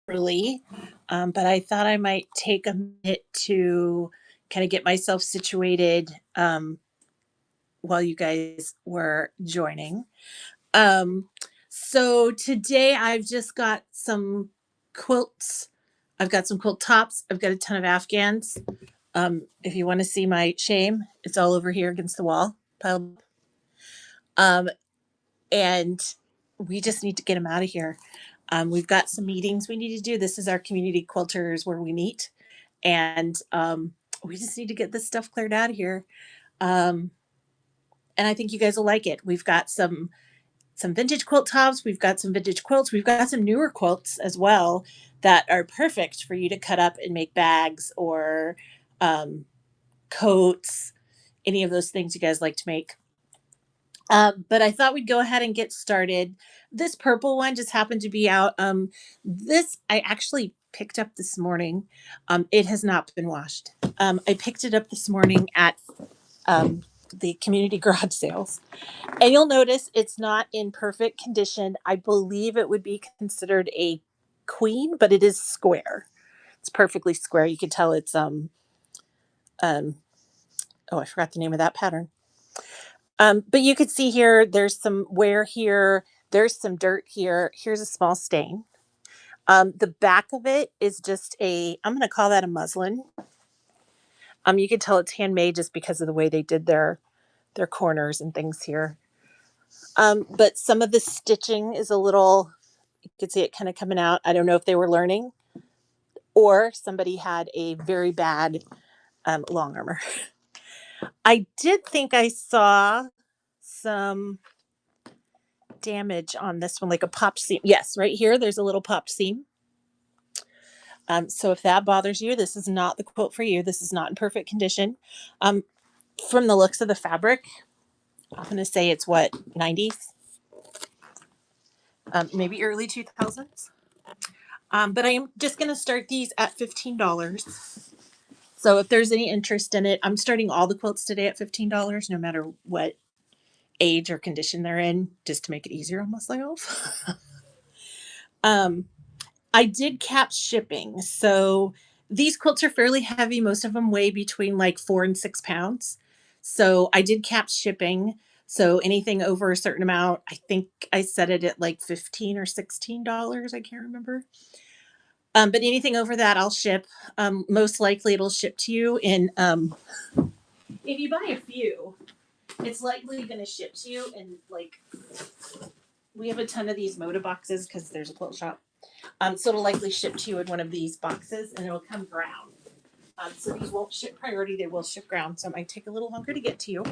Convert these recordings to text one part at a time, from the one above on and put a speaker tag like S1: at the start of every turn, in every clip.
S1: early, but I thought I might take a minute to kind of get myself situated while you guys were joining. Um, so today I've just got some quilts. I've got some quilt tops. I've got a ton of Afghans. If you want to see my shame, it's all over here against the wall, piled. Um, and we just need to get them out of here. We've got some meetings we need to do. This is our community quilters where we meet, and we just need to get this stuff cleared out of here. Um, and I think you guys will like it. We've got some vintage quilt tops. We've got some vintage quilts. We've got some newer quilts as well that are perfect for you to cut up and make bags or um, coats, any of those things you guys like to make. But I thought we'd go ahead and get started. This purple one just happened to be out. This I actually picked up this morning. It has not been washed. I picked it up this morning at um, the community garage sales. And you'll notice it's not in perfect condition. I believe it would be considered a queen, but it is square. It's perfectly square. You can tell it's um oh, I forgot the name of that pattern. But you could see here there's some wear here, there's some dirt here. Here's a small stain. The back of it is just I'm gonna call that a muslin. You can tell it's handmade just because of the way they did their corners and things here. But some of the stitching is a little, you could see it kind of coming out. I don't know if they were learning or somebody had a very bad long armor. I did think I saw some damage on this one, like a popped seam. Yes, right here, there's a little popped seam. So if that bothers you, this is not the quilt for you. This is not in perfect condition. Um, from the looks of the fabric, I'm going to say it's what, 90s, maybe early 2000s. But I am just going to start these at $15. So if there's any interest in it, I'm starting all the quilts today at $15, no matter what age or condition they're in, just to make it easier on myself. um, I did cap shipping. So these quilts are fairly heavy. Most of them weigh between like 4 and 6 pounds. So I did cap shipping. So anything over a certain amount, I think I set it at like $15 or $16. I can't remember. But anything over that, I'll ship. Most likely, it'll ship to you in. If you buy a few, it's likely going to ship to you in like. We have a ton of these Moda boxes because there's a quilt shop. So it'll likely ship to you in one of these boxes, and it'll come ground. So these won't ship priority; they will ship ground. So it might take a little longer to get to you,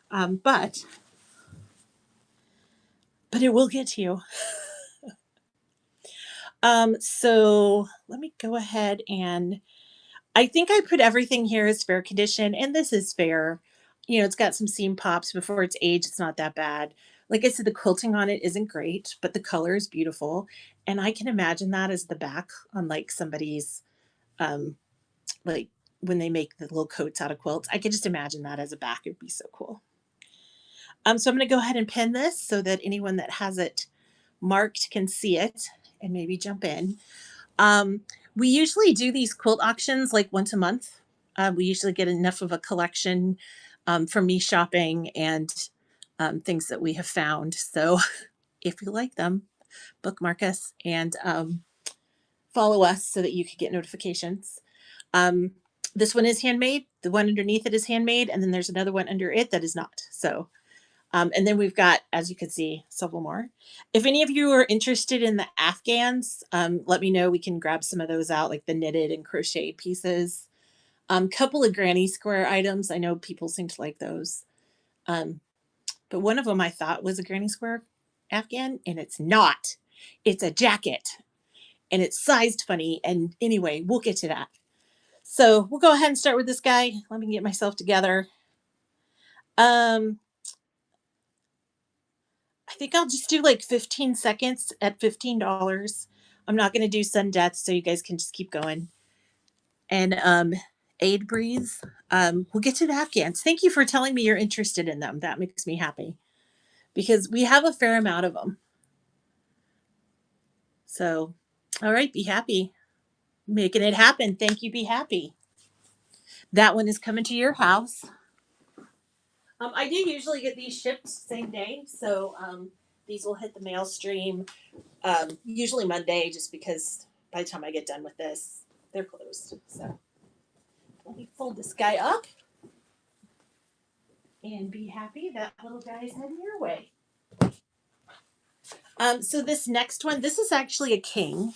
S1: but it will get to you. So let me go ahead and I think I put everything here as fair condition, and this is fair. You know, it's got some seam pops before it's aged. It's not that bad. Like I said, the quilting on it isn't great, but the color is beautiful. And I can imagine that as the back on like somebody's, um, like when they make the little coats out of quilts. I could just imagine that as a back. It'd be so cool. So I'm going to go ahead and pin this so that anyone that has it marked can see it and maybe jump in. Um, we usually do these quilt auctions like once a month. We usually get enough of a collection from me shopping and things that we have found. So if you like them, bookmark us and follow us so that you can get notifications. Um, this one is handmade. The one underneath it is handmade. And then there's another one under it that is not. So and then we've got, as you can see, several more. If any of you are interested in the Afghans, let me know. We can grab some of those out, like the knitted and crocheted pieces. Couple of granny square items. I know people seem to like those. Um, but one of them I thought was a granny square Afghan, and it's not. It's a jacket, and it's sized funny. And anyway, we'll get to that. So we'll go ahead and start with this guy. Let me get myself together. Um, I think I'll just do like 15 seconds at $15. I'm not going to do sudden death, so you guys can just keep going. And aid breeze. We'll get to the Afghans. Thank you for telling me you're interested in them. That makes me happy because we have a fair amount of them. So All right, be happy. Making it happen. Thank you, be happy. That one is coming to your house. I do usually get these shipped same day, so these will hit the mail stream usually Monday, just because by the time I get done with this, they're closed. So let me fold this guy up and be happy that little guy's heading your way. So this next one, this is actually a king.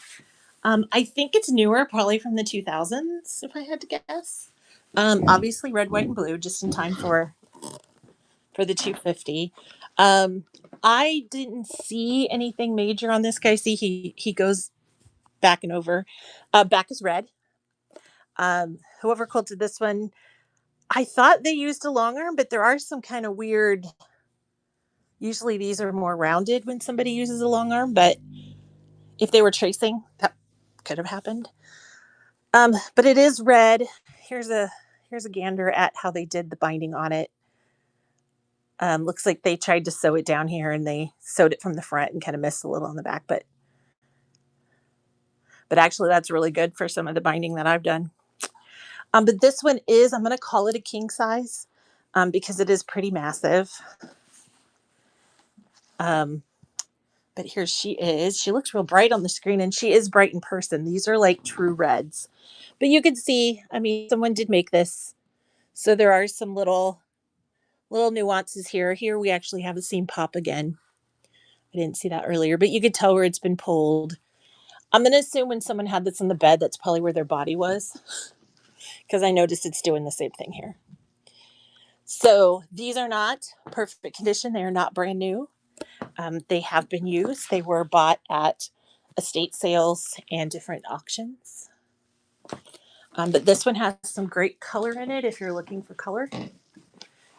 S1: I think it's newer, probably from the 2000s, if I had to guess. Obviously red, white, and blue, just in time for the 250. I didn't see anything major on this guy. See, he goes back and over. Back is red. Whoever quilted this one, I thought they used a long arm, but there are some kind of weird. Usually these are more rounded when somebody uses a long arm, but if they were tracing, that could have happened. But it is red. Here's a here's a gander at how they did the binding on it. Looks like they tried to sew it down here and they sewed it from the front and kind of missed a little on the back, but actually that's really good for some of the binding that I've done. But this one is, I'm going to call it a king size because it is pretty massive. But here she is. She looks real bright on the screen and she is bright in person. These are like true reds. But you can see, I mean, someone did make this. So there are some little nuances here. Here we actually have a seam pop again. I didn't see that earlier, but you could tell where it's been pulled. I'm going to assume when someone had this on the bed, that's probably where their body was, because I noticed it's doing the same thing here. So these are not perfect condition. They are not brand new. They have been used. They were bought at estate sales and different auctions. But this one has some great color in it if you're looking for color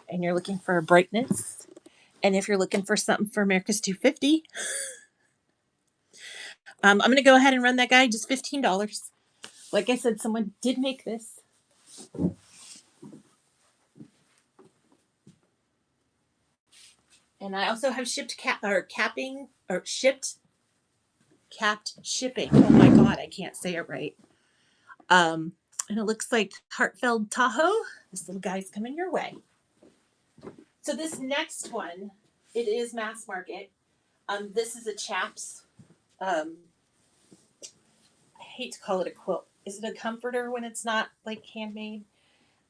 S1: and you're looking for brightness. And if you're looking for something for America's 250, I'm going to go ahead and run that guy just $15. Like I said, someone did make this. And I also have shipped capped shipping. Oh my God, I can't say it right. And it looks like Heartfelt Tahoe. This little guy's coming your way. So this next one, it is mass market. This is a chaps. I hate to call it a quilt. Is it a comforter when it's not like handmade?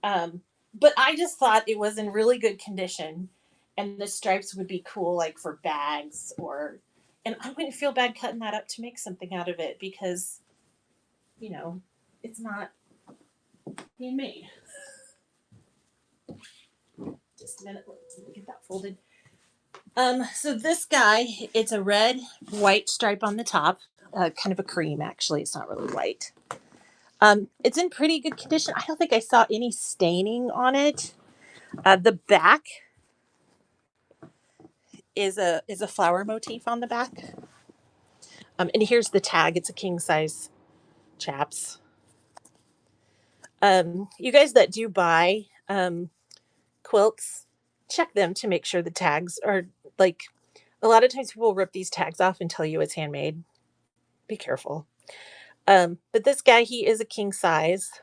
S1: But I just thought it was in really good condition, and the stripes would be cool, like for bags or. And I wouldn't feel bad cutting that up to make something out of it because, you know, it's not handmade. Just a minute, let me get that folded. So this guy, it's a red, white stripe on the top, kind of a cream actually. It's not really white. It's in pretty good condition. I don't think I saw any staining on it. The back is a flower motif on the back. And here's the tag. It's a king size chaps. You guys that do buy quilts, check them to make sure the tags are like. A lot of times people rip these tags off and tell you it's handmade. Be careful. But this guy, he is a king size.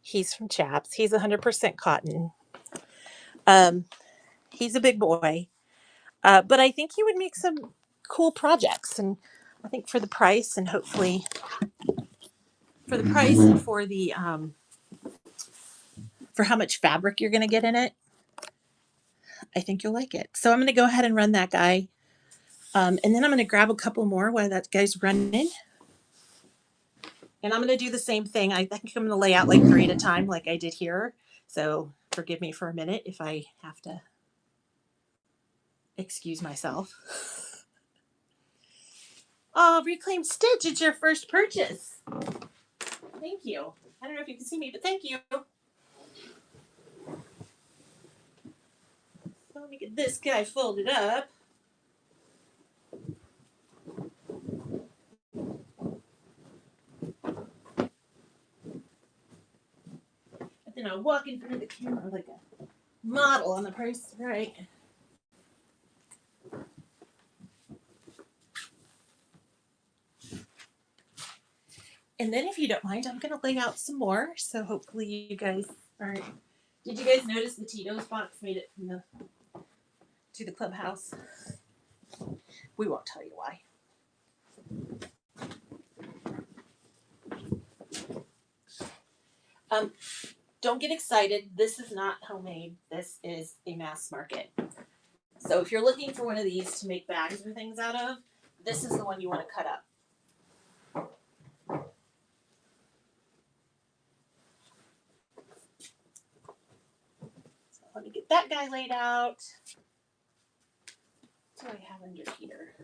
S1: He's from Chaps. He's 100% cotton. Um, he's a big boy. But I think he would make some cool projects. And I think for the price and hopefully for the price and for how much fabric you're going to get in it, I think you'll like it. So I'm going to go ahead and run that guy. And then I'm going to grab a couple more while that guy's running. And I'm going to do the same thing. I think I'm going to lay out like 3 at a time like I did here. So forgive me for a minute if I have to excuse myself. Oh, Reclaim Stitch, it's your first purchase. Thank you. I don't know if you can see me, but thank you. So let me get this guy folded up. And then I'll walk in front of the camera like a model on the Price Right. And then if you don't mind, I'm going to lay out some more. So hopefully you guys are. Did you guys notice the Tito's box made it from the to the clubhouse? We won't tell you why. Don't get excited. This is not homemade. This is a mass market. So if you're looking for one of these to make bags or things out of, this is the one you want to cut up. So let me get that guy laid out. What do I have under here?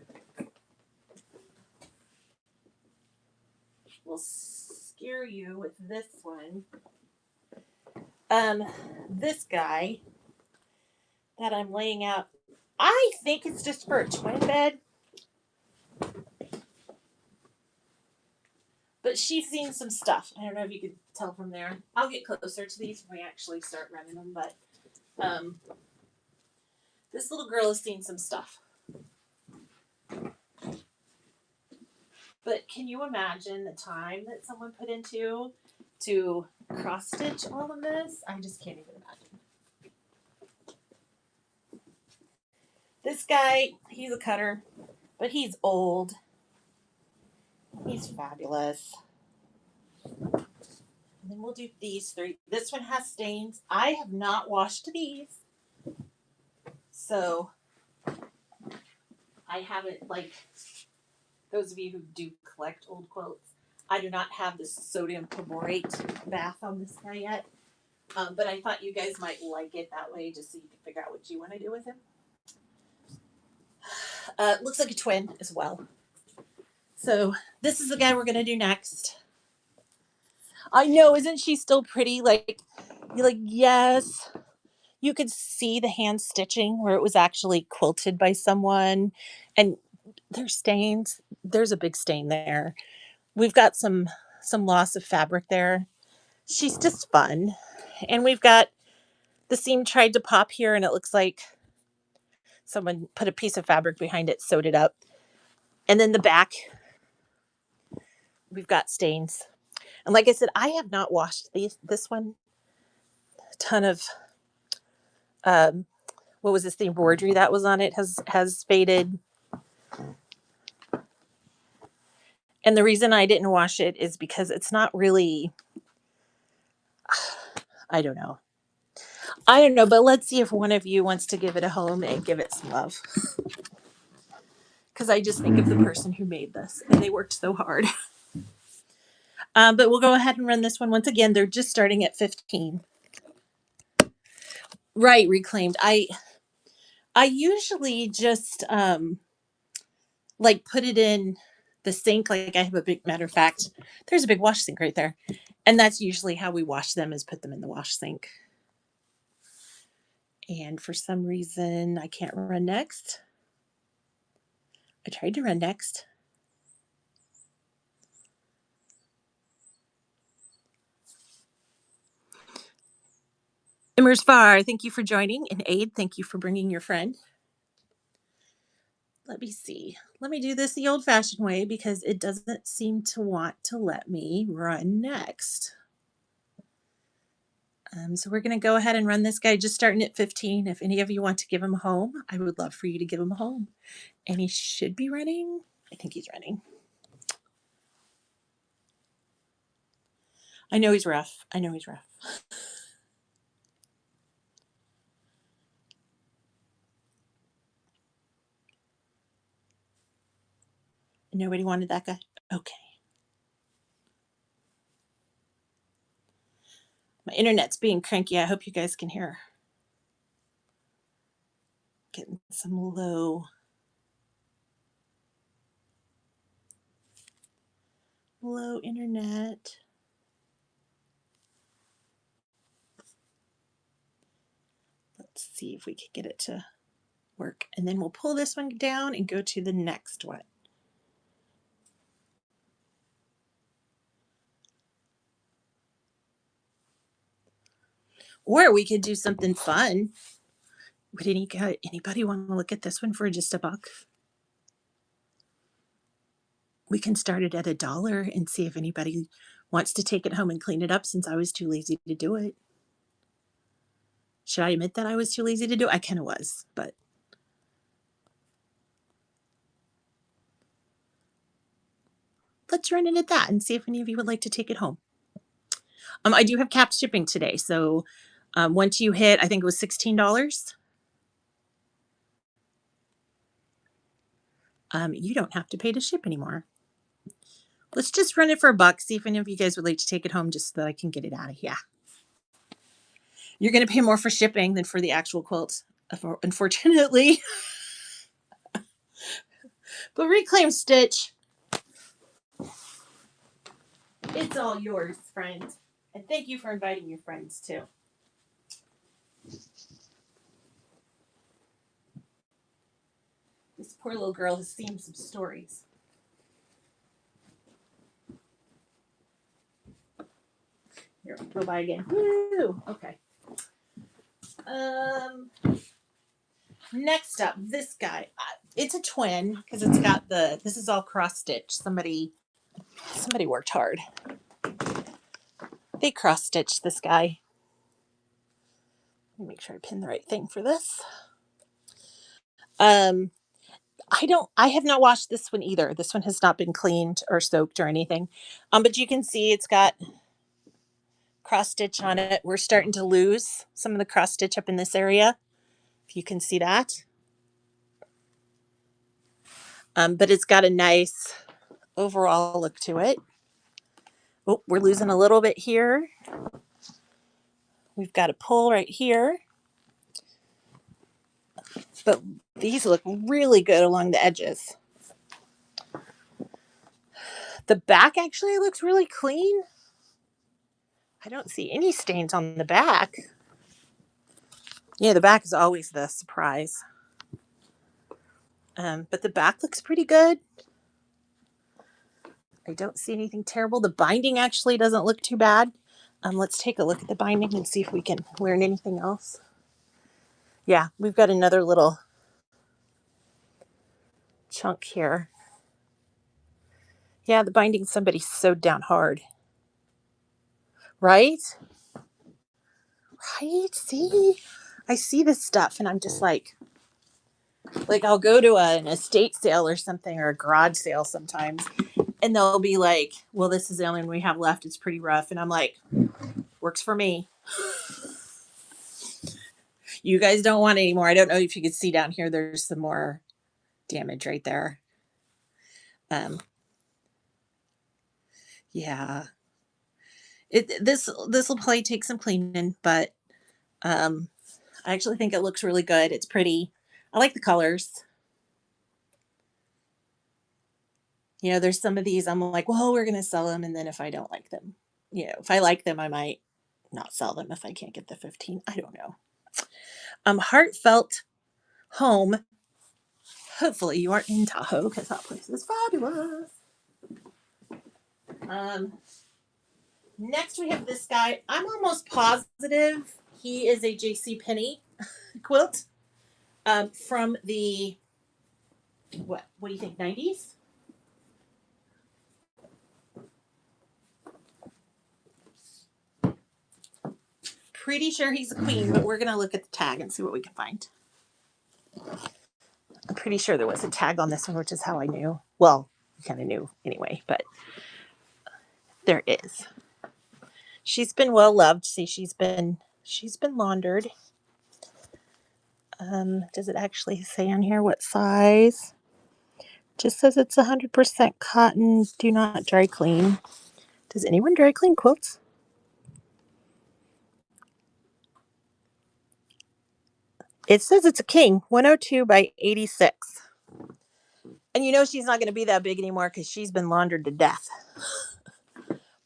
S1: We'll scare you with this one. This guy that I'm laying out, I think it's just for a twin bed. But she's seen some stuff. I don't know if you could tell from there. I'll get closer to these when we actually start running them, but this little girl has seen some stuff. But can you imagine the time that someone put into to cross stitch all of this? I just can't even imagine. This guy, he's a cutter, but he's old. He's fabulous. And then we'll do these three. This one has stains. I have not washed these. So I haven't, like, those of you who do collect old quilts, I do not have the sodium perborate bath on this guy yet. But I thought you guys might like it that way, just so you can figure out what you want to do with him. Looks like a twin as well. So this is the guy we're going to do next. I know, isn't she still pretty? Like, you're like, yes. You could see the hand stitching where it was actually quilted by someone. And there's stains. There's a big stain there. We've got some loss of fabric there. She's just fun. And we've got the seam tried to pop here, and it looks like someone put a piece of fabric behind it, sewed it up. And then the back, we've got stains. And like I said, I have not washed this one. A ton of what was this, the embroidery that was on it has faded. And the reason I didn't wash it is because it's not really, I don't know. But let's see if one of you wants to give it a home and give it some love. Because I just think of the person who made this, and they worked so hard. But we'll go ahead and run this one once again. They're just starting at 15. Right, reclaimed. I usually just like put it in the sink. Like I have a big, matter of fact, there's a big wash sink right there. And that's usually how we wash them, is put them in the wash sink. And for some reason, I can't run next. I tried to run next. Immers Far, thank you for joining. And Aid, thank you for bringing your friend. Let me see. Let me do this the old-fashioned way because it doesn't seem to want to let me run next. So we're going to go ahead and run this guy just starting at 15. If any of you want to give him a home, I would love for you to give him a home. And he should be running. I think he's running. I know he's rough. I know he's rough. Nobody wanted that guy? Okay. My internet's being cranky. I hope you guys can hear. Getting some low internet. Let's see if we can get it to work. And then we'll pull this one down and go to the next one. Or we could do something fun. Would anybody want to look at this one for just $1? We can start it at $1 and see if anybody wants to take it home and clean it up since I was too lazy to do it. Should I admit that I was too lazy to do it? I kind of was, but let's run it at that and see if any of you would like to take it home. I do have capped shipping today, so once you hit, I think it was $16, you don't have to pay to ship anymore. Let's just run it for $1, see if any of you guys would like to take it home just so that I can get it out of here. You're going to pay more for shipping than for the actual quilt, unfortunately. But Reclaim Stitch, it's all yours, friend. And thank you for inviting your friends, too. This poor little girl has seen some stories. Here, go by again. Woo! Okay. Next up, this guy. It's a twin because it's got this is all cross stitch. Somebody worked hard. They cross stitched this guy. Let me make sure I pin the right thing for this. I have not washed this one either. This one has not been cleaned or soaked or anything. But you can see it's got cross stitch on it. We're starting to lose some of the cross stitch up in this area. If you can see that. But it's got a nice overall look to it. Oh, we're losing a little bit here. We've got a pull right here. But these look really good along the edges. The back actually looks really clean. I don't see any stains on the back. Yeah, the back is always the surprise. But the back looks pretty good. I don't see anything terrible. The binding actually doesn't look too bad. Let's take a look at the binding and see if we can learn anything else. Yeah, we've got another little chunk here. Yeah, the binding somebody sewed down hard. Right? Right? See? I see this stuff and I'm just like I'll go to an estate sale or something or a garage sale sometimes and they'll be like, well, this is the only one we have left. It's pretty rough. And I'm like, works for me. You guys don't want any more. I don't know if you could see down here. There's some more damage right there. Yeah. This will probably take some cleaning, but I actually think it looks really good. It's pretty. I like the colors. You know, there's some of these I'm like, well, we're going to sell them. And then if I don't like them, if I like them, I might not sell them if I can't get the 15. I don't know. Heartfelt Home. Hopefully you aren't in Tahoe because that place is fabulous. Next we have this guy. I'm almost positive he is a J.C. Penney quilt from the, what do you think, 90s? Pretty sure he's a queen, but we're going to look at the tag and see what we can find. I'm pretty sure there was a tag on this one, which is how I knew. Well, I kind of knew anyway, but there is. She's been well loved. See, she's been laundered. Does it actually say on here what size? Just says it's 100% cotton. Do not dry clean. Does anyone dry clean quilts? It says it's a king, 102 by 86. And you know she's not going to be that big anymore because she's been laundered to death.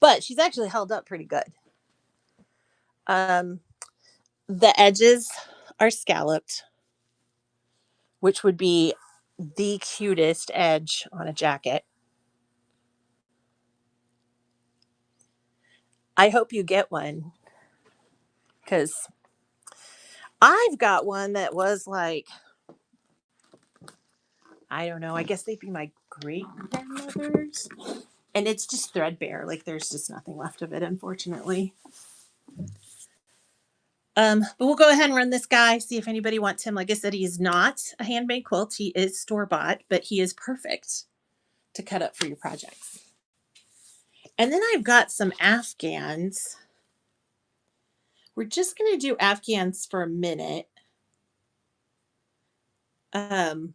S1: But she's actually held up pretty good. The edges are scalloped, which would be the cutest edge on a jacket. I hope you get one because I've got one that was like, I don't know, I guess they'd be my great grandmother's, and it's just threadbare. Like there's just nothing left of it, unfortunately. But we'll go ahead and run this guy, see if anybody wants him. Like I said, he is not a handmade quilt. He is store-bought, but he is perfect to cut up for your projects. And then I've got some Afghans. We're just going to do Afghans for a minute. Oh,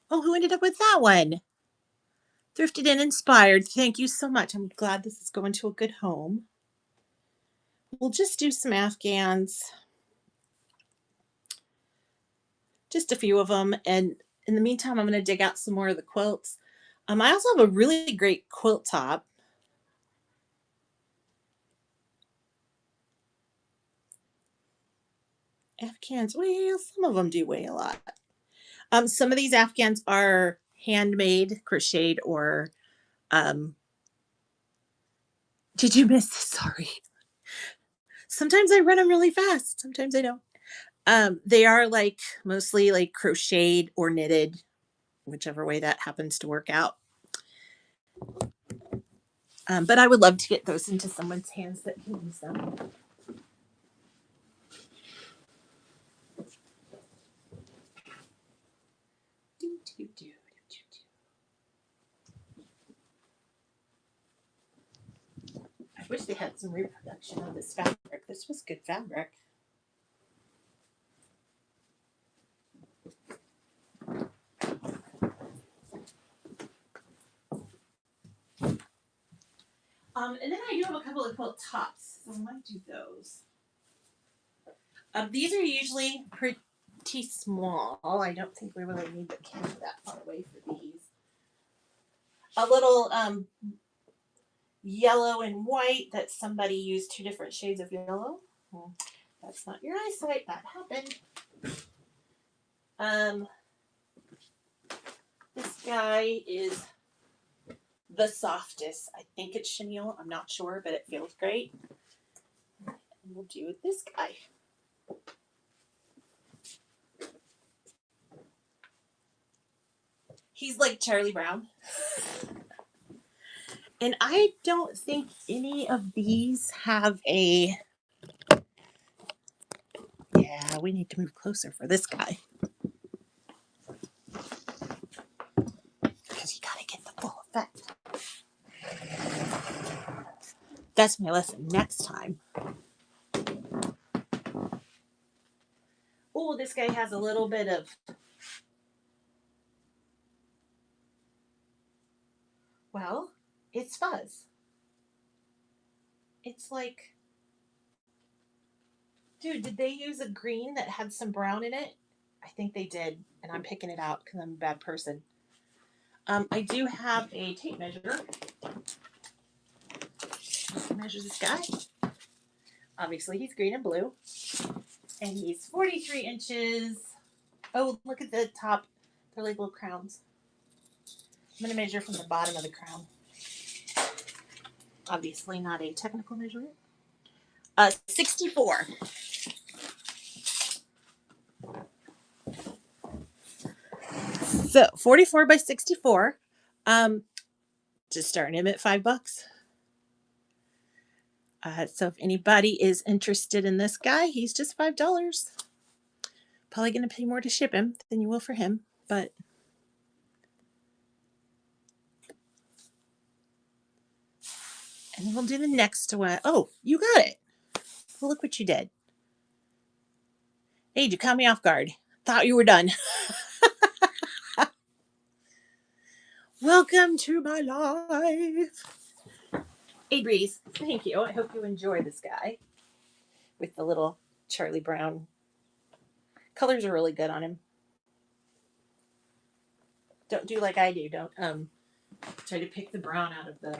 S1: who ended up with that one? Thrifted and Inspired. Thank you so much. I'm glad this is going to a good home. We'll just do some Afghans. Just a few of them. And in the meantime, I'm going to dig out some more of the quilts. I also have a really great quilt top. Afghans, well, some of them do weigh a lot. Some of these Afghans are handmade, crocheted, or did you miss this? Sorry. Sometimes I run them really fast. Sometimes I don't. They are like mostly like crocheted or knitted, whichever way that happens to work out. But I would love to get those into someone's hands that can use them. I wish they had some reproduction of this fabric. This was good fabric. And then I do have a couple of quilt tops, so I might do those. These are usually pretty small. I don't think we really need the camera that far away for these. A little yellow and white that somebody used 2 different shades of yellow. That's not your eyesight. That happened. This guy is the softest. I think it's chenille. I'm not sure, but it feels great. And we'll do this guy. He's like Charlie Brown. And I don't think any of these have a... Yeah, we need to move closer for this guy. Because you gotta get the full effect. That's my lesson next time. Oh, this guy has a little bit of... Well, it's fuzz. It's like... Dude, did they use a green that had some brown in it? I think they did, and I'm picking it out because I'm a bad person. I do have a tape measure. Measure this guy. Obviously, he's green and blue. And he's 43 inches. Oh, look at the top. They're like little crowns. I'm going to measure from the bottom of the crown. Obviously, not a technical measurement. 64. So 44 by 64. Just starting him at $5. So if anybody is interested in this guy, he's just $5. Probably going to pay more to ship him than you will for him, but and then we'll do the next one. Oh, you got it. Well, look what you did. Hey, you caught me off guard. Thought you were done. Welcome to my life. Hey, Breeze. Thank you. I hope you enjoy this guy with the little Charlie Brown. Colors are really good on him. Don't do like I do. Don't try to pick the brown out of the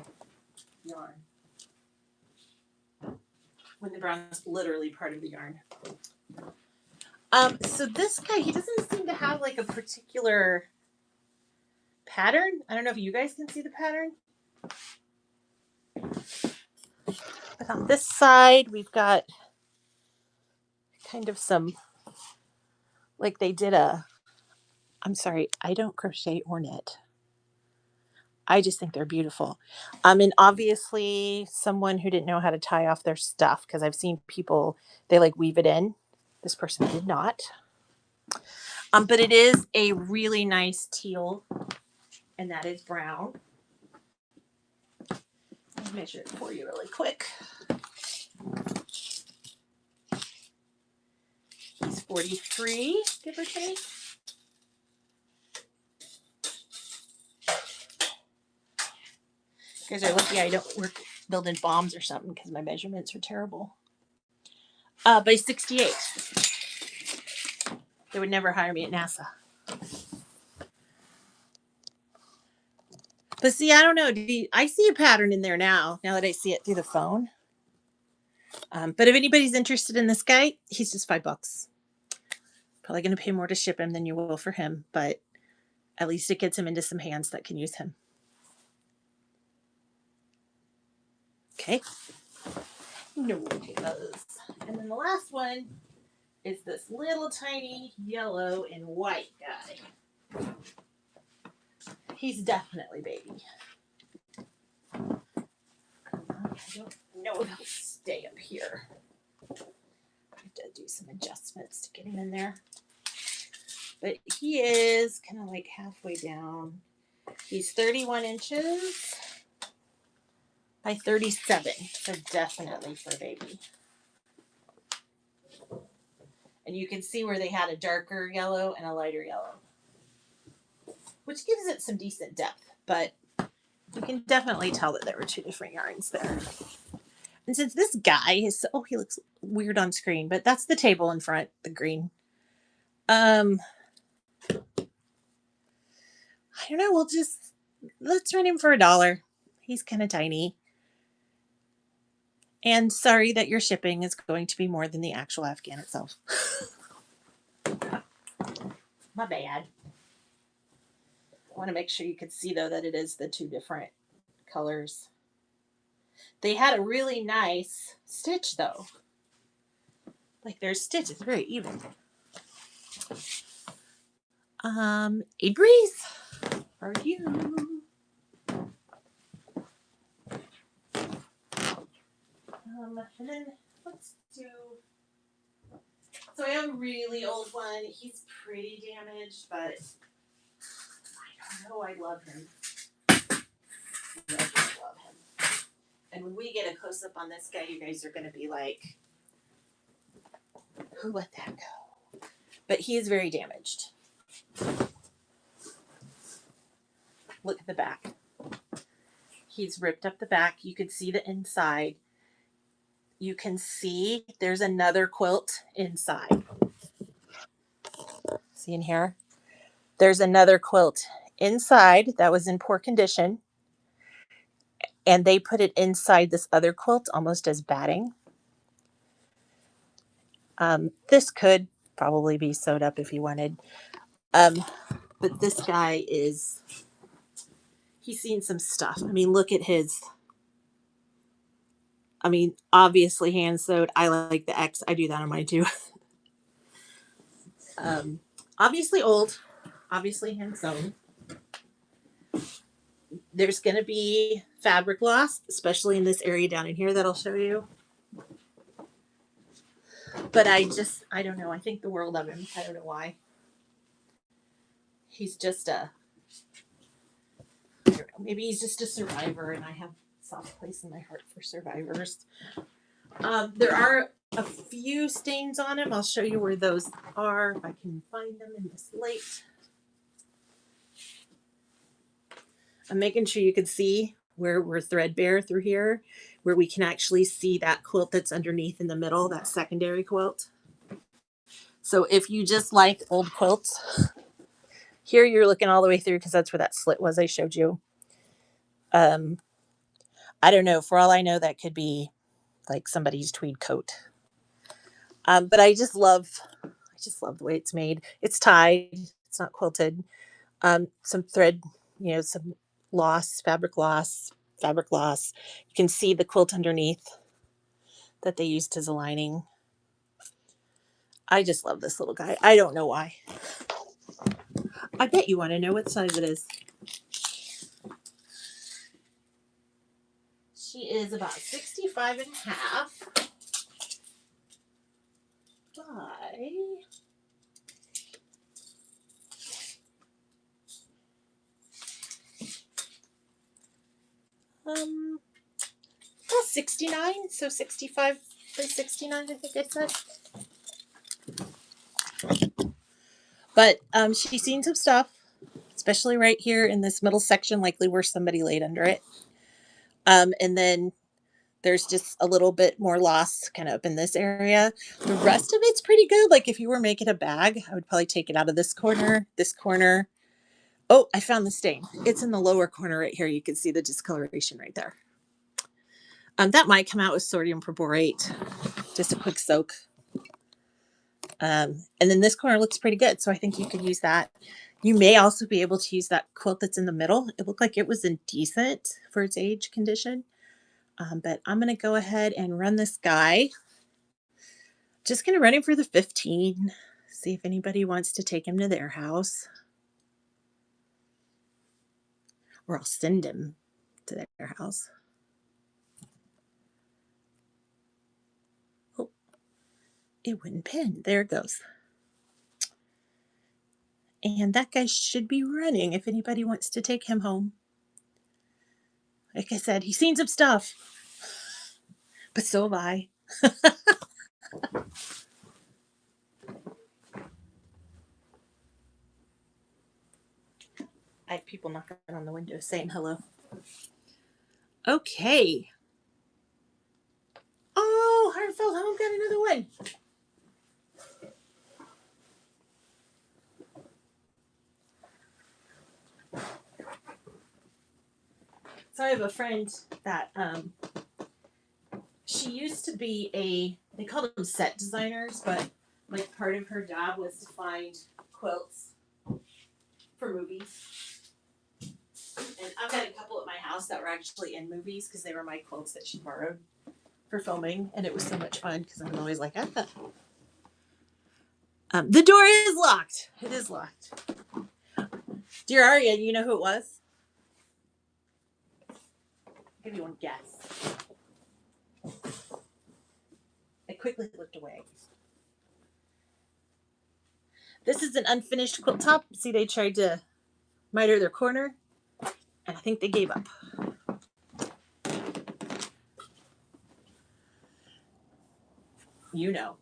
S1: yarn when the brown is literally part of the yarn. So this guy, he doesn't seem to have like a particular pattern. I don't know if you guys can see the pattern. But on this side, we've got kind of some, like they did a, I'm sorry, I don't crochet or knit. I just think they're beautiful. And obviously someone who didn't know how to tie off their stuff, because I've seen people, they like weave it in. This person did not. But it is a really nice teal, and that is brown. Let me measure it for you really quick. He's 43, give or take. You guys are lucky I don't work building bombs or something because my measurements are terrible. But he's 68. They would never hire me at NASA. But see, I don't know. I see a pattern in there now that I see it through the phone. But if anybody's interested in this guy, he's just $5. Probably going to pay more to ship him than you will for him, but at least it gets him into some hands that can use him. Okay. No buzz. And then the last one is this little tiny yellow and white guy. He's definitely baby. I don't know if he'll stay up here. I have to do some adjustments to get him in there. But he is kind of like halfway down. He's 31 inches by 37. So definitely for baby. And you can see where they had a darker yellow and a lighter yellow, which gives it some decent depth. But you can definitely tell that there were two different yarns there. And since this guy is, oh, he looks weird on screen, but that's the table in front, the green. I don't know. Let's rent him for $1. He's kind of tiny. And sorry that your shipping is going to be more than the actual Afghan itself. My bad. I want to make sure you can see, though, that it is the two different colors. They had a really nice stitch, though. Like their stitch is very even. Breeze, are you? And then let's do. So I have a really old one. He's pretty damaged, but I don't know. I love him. I just love him. And when we get a close up on this guy, you guys are going to be like, "Who let that go?" But he is very damaged. Look at the back. He's ripped up the back. You can see the inside. You can see there's another quilt inside. See in here? There's another quilt inside that was in poor condition. And they put it inside this other quilt almost as batting. This could probably be sewed up if you wanted. But this guy he's seen some stuff. I mean, look at his. I mean, obviously hand sewed. I like the X. I do that on mine too. Obviously old. Obviously hand sewn. There's going to be fabric loss, especially in this area down in here that I'll show you. But I don't know. I think the world of him. I don't know why. He's just maybe he's just a survivor, and I have a soft place in my heart for survivors. There are a few stains on him. I'll show you where those are if I can find them in this light. I'm making sure you can see where we're threadbare through here, where we can actually see that quilt that's underneath in the middle, that secondary quilt. So if you just like old quilts, here you're looking all the way through because that's where that slit was I showed you. I don't know. For all I know, that could be like somebody's tweed coat. But I just love the way it's made. It's tied. It's not quilted. Some thread, some fabric loss. You can see the quilt underneath that they used as a lining. I just love this little guy. I don't know why. I bet you want to know what size it is. She is about 65 and a half by well, 69, so 65 by 69, I think I said. But she's seen some stuff, especially right here in this middle section, likely where somebody laid under it. And then there's just a little bit more loss kind of up in this area. The rest of it's pretty good. Like if you were making a bag, I would probably take it out of this corner, this corner. Oh, I found the stain. It's in the lower corner right here. You can see the discoloration right there. That might come out with sodium perborate. Just a quick soak. And then this corner looks pretty good. So I think you could use that. You may also be able to use that quilt that's in the middle. It looked like it was in decent for its age condition. But I'm going to go ahead and run this guy. Just going to run him for the 15. See if anybody wants to take him to their house. Or I'll send him to their house. Oh, it wouldn't pin. There it goes. And that guy should be running if anybody wants to take him home. Like I said, he's seen some stuff. But so have I. I have people knocking on the window saying hello. Okay. Oh, Heartfelt Home got another one. So I have a friend that she used to be they called them set designers, but like part of her job was to find quilts for movies. And I've got a couple at my house that were actually in movies because they were my quilts that she borrowed for filming, and it was so much fun because I'm always like, ah. The door is locked. It is locked. Dear Aria, you know who it was? I'll give you one guess. I quickly looked away. This is an unfinished quilt top. See, they tried to miter their corner, and I think they gave up. You know,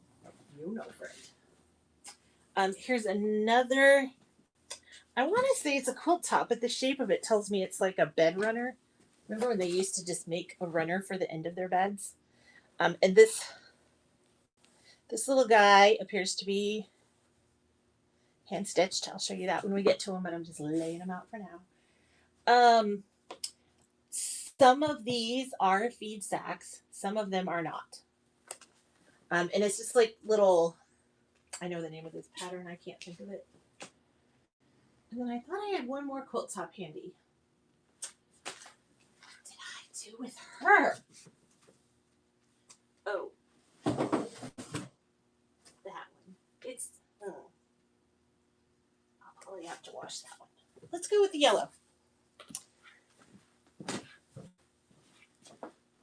S1: friend. Here's another. I want to say it's a quilt top, but the shape of it tells me it's like a bed runner. Remember when they used to just make a runner for the end of their beds? And this little guy appears to be hand stitched. I'll show you that when we get to him, but I'm just laying them out for now. Some of these are feed sacks. Some of them are not. And it's just like little, I know the name of this pattern. I can't think of it. And then I thought I had one more quilt top handy. What did I do with her? Oh. That one. It's, I'll probably have to wash that one. Let's go with the yellow.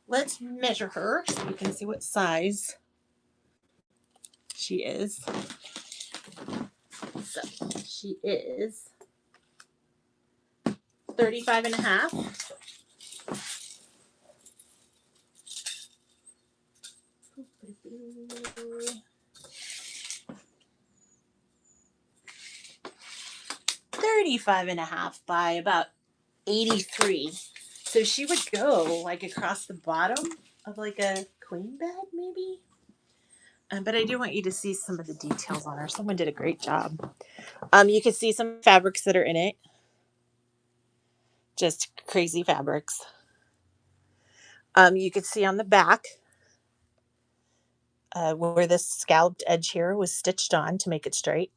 S1: Let's measure her so you can see what size she is. So she is 35 and a half. By about 83. So she would go like across the bottom of like a queen bed, maybe. But I do want you to see some of the details on her. Someone did a great job. You can see some fabrics that are in it. Just crazy fabrics. You could see on the back where this scalloped edge here was stitched on to make it straight.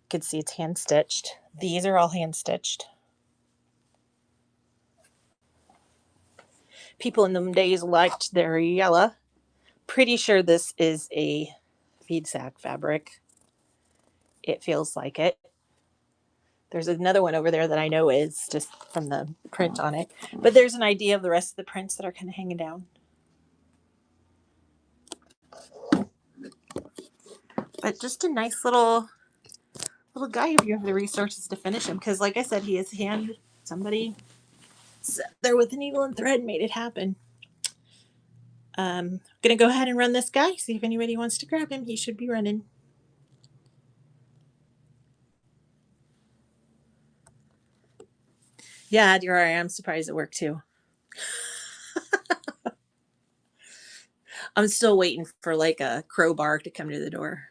S1: You can see it's hand stitched. These are all hand stitched. People in them days liked their yellow. Pretty sure this is a feed sack fabric. It feels like it. There's another one over there that I know is just from the print on it. But there's an idea of the rest of the prints that are kind of hanging down. But just a nice little guy if you have the resources to finish him. Because like I said, he is hand. Somebody sat there with a needle and thread and made it happen. Gonna go ahead and run this guy. See if anybody wants to grab him. He should be running. Yeah, you're right. I'm surprised it worked too. I'm still waiting for like a crowbar to come to the door.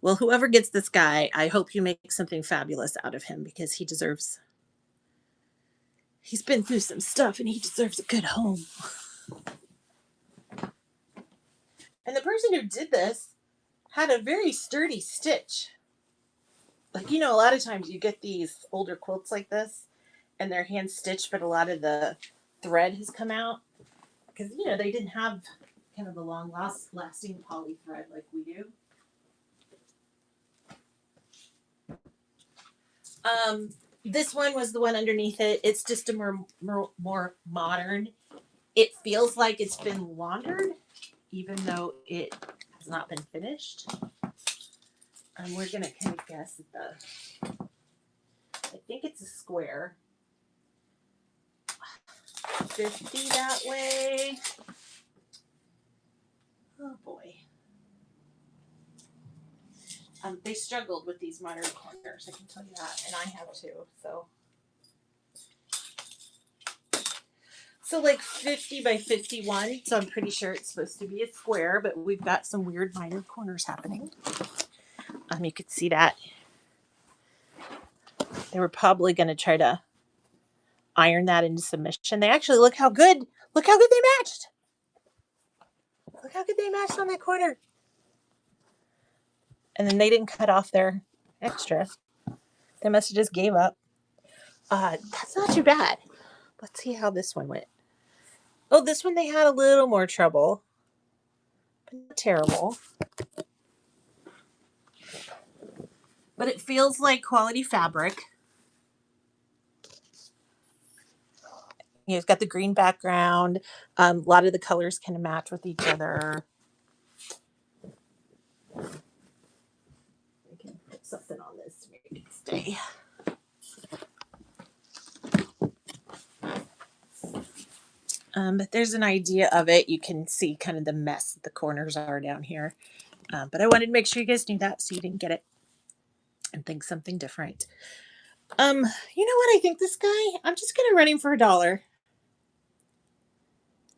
S1: Well, whoever gets this guy, I hope you make something fabulous out of him because he deserves. He's been through some stuff and he deserves a good home. And the person who did this had a very sturdy stitch. Like, you know, a lot of times you get these older quilts like this and they're hand stitched, but a lot of the thread has come out because, you know, they didn't have kind of a long lasting poly thread like we do. This one was the one underneath it. It's just a more modern. It feels like it's been laundered, even though it has not been finished. We're gonna kind of guess at I think it's a square. 50 that way. Oh boy. They struggled with these modern corners, I can tell you that, and I have too. So like 50 by 51. So I'm pretty sure it's supposed to be a square, but we've got some weird minor corners happening. You could see that. They were probably going to try to iron that into submission. They actually look how good they matched. Look how good they matched on that corner. And then they didn't cut off their extra. They must have just gave up. That's not too bad. Let's see how this one went. Oh, this one they had a little more trouble. But not terrible. But it feels like quality fabric. You know, it's got the green background. A lot of the colors kind of match with each other. I can put something on this to make it stay. But there's an idea of it. You can see kind of the mess that the corners are down here. But I wanted to make sure you guys knew that so you didn't get it and think something different. You know what? I think this guy, I'm just going to run him for $1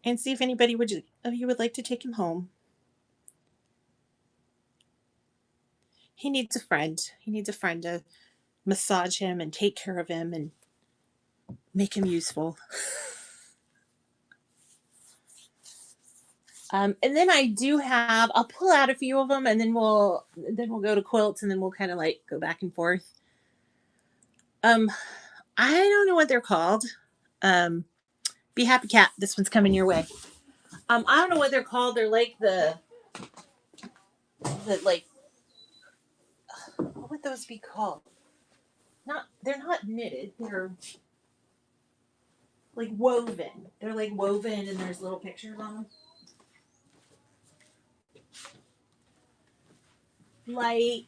S1: and see if anybody of you would like to take him home. He needs a friend. He needs a friend to massage him and take care of him and make him useful. And then I do have, I'll pull out a few of them and then we'll go to quilts and then we'll kind of like go back and forth. I don't know what they're called. Be Happy Cat. This one's coming your way. I don't know what they're called. They're like the like, what would those be called? They're not knitted. They're like woven. They're like woven and there's little pictures on them. Like,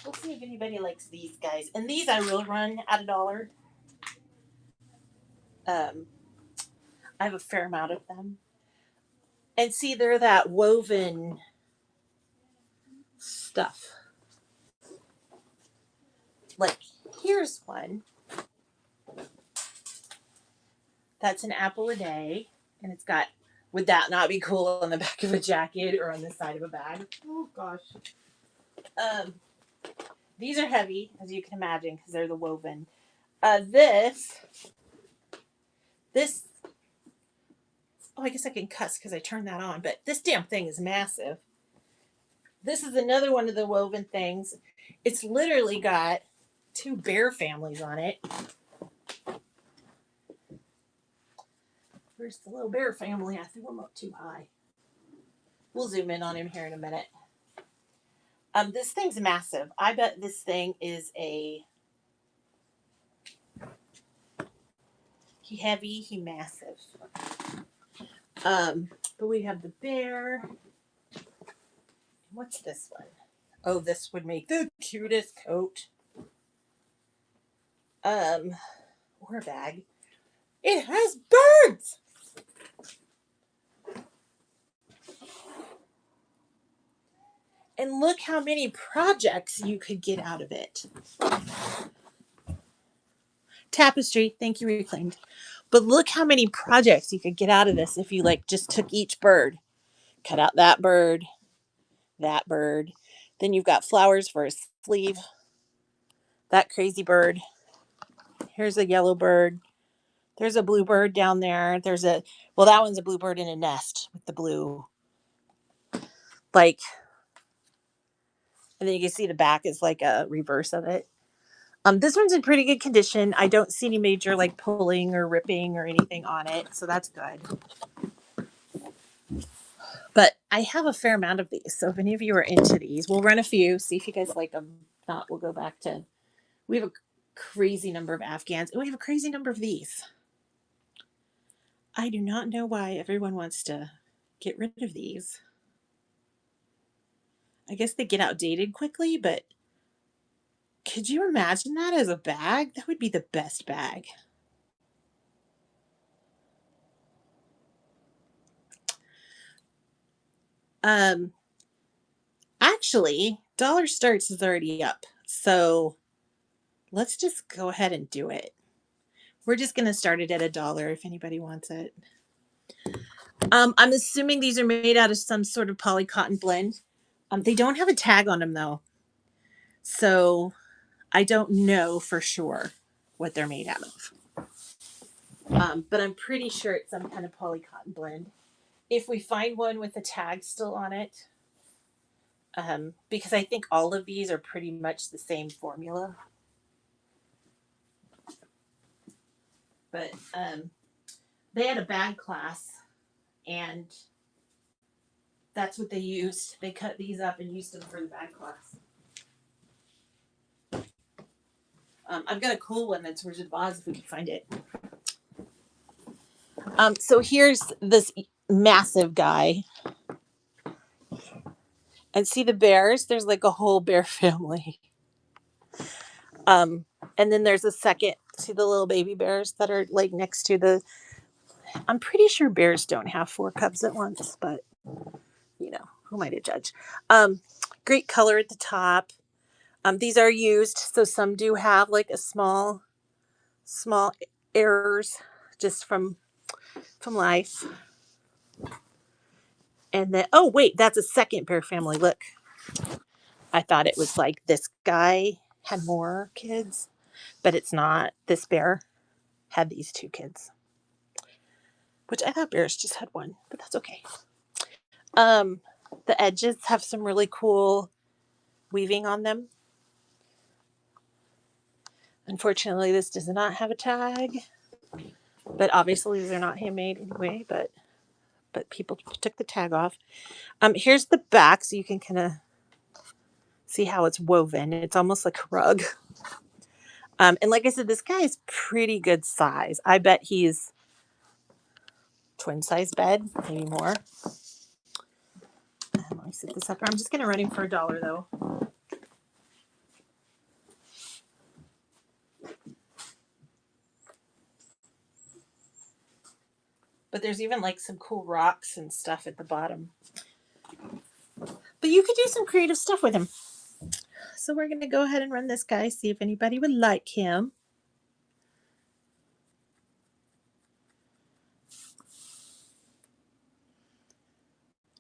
S1: we'll see if anybody likes these guys. And these I will run at $1. I have a fair amount of them. And see, they're that woven stuff. Like, here's one. That's an apple a day. And it's got, would that not be cool on the back of a jacket or on the side of a bag? Oh, gosh. These are heavy, as you can imagine, because they're the woven. This, oh, I guess I can cuss because I turned that on, but this damn thing is massive. This is another one of the woven things. It's literally got 2 bear families on it. Where's the little bear family? I threw them up too high. We'll zoom in on him here in a minute. This thing's massive. I bet this thing is he heavy, he massive. But we have the bear. What's this one? Oh, this would make the cutest coat. Or a bag. It has birds. And look how many projects you could get out of it. Tapestry, thank you, reclaimed. But look how many projects you could get out of this if you like just took each bird, cut out that bird, that bird. Then you've got flowers for a sleeve. That crazy bird. Here's a yellow bird. There's a blue bird down there. Well, that one's a blue bird in a nest with the blue. Like, and then you can see the back is like a reverse of it. This one's in pretty good condition. I don't see any major like pulling or ripping or anything on it, so that's good. But I have a fair amount of these, so if any of you are into these, we'll run a few, see if you guys like them. If not, we'll go back to. We have a crazy number of Afghans, and we have a crazy number of these. I do not know why everyone wants to get rid of these. I guess they get outdated quickly, but could you imagine that as a bag? That would be the best bag. Actually, Dollar Starts is already up. So let's just go ahead and do it. We're just going to start it at $1 if anybody wants it. I'm assuming these are made out of some sort of poly cotton blend. They don't have a tag on them though. So I don't know for sure what they're made out of. But I'm pretty sure it's some kind of poly cotton blend. If we find one with a tag still on it, because I think all of these are pretty much the same formula. But they had a bag class, and that's what they used. They cut these up and used them for the bag class. I've got a cool one that's Wizard of Oz if we can find it. So here's this massive guy. And see the bears? There's like a whole bear family. And then there's a second. See the little baby bears that are like next to the. I'm pretty sure bears don't have 4 cubs at once, but you know, who am I to judge? Great color at the top. These are used, so some do have like a small errors just from life. And then, oh wait, that's a second bear family. Look, I thought it was like this guy had more kids, but it's not. This bear had these 2 kids, which I thought bears just had one, but that's okay. The edges have some really cool weaving on them. Unfortunately, this does not have a tag, but obviously these are not handmade anyway, but people took the tag off. Here's the back, so you can kind of see how it's woven. It's almost like a rug. And like I said, this guy is pretty good size. I bet he's twin size bed, maybe more. Let me set this up. I'm just going to run him for $1 though. But there's even like some cool rocks and stuff at the bottom. But you could do some creative stuff with him. So we're going to go ahead and run this guy, see if anybody would like him.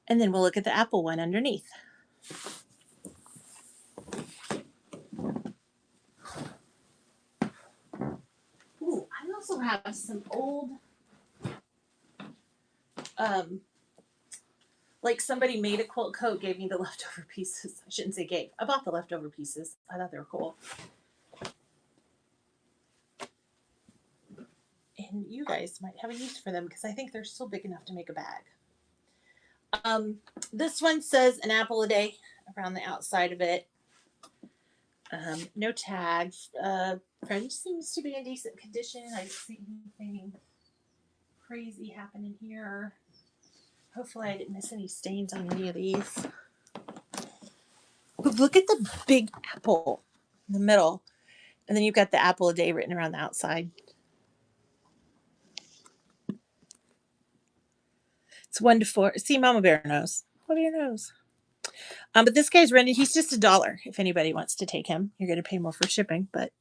S1: And then we'll look at the apple one underneath. Ooh, I also have some old, like somebody made a quilt coat, gave me the leftover pieces. I shouldn't say gave. I bought the leftover pieces. I thought they were cool. And you guys might have a use for them because I think they're still big enough to make a bag. This one says an apple a day around the outside of it. No tags. French seems to be in decent condition. I don't see anything crazy happening here. Hopefully, I didn't miss any stains on any of these. But look at the big apple in the middle. And then you've got the apple a day written around the outside. It's 1 to 4. See, Mama Bear knows. Mama Bear knows. But this guy's rented. He's just $1. If anybody wants to take him, you're going to pay more for shipping. But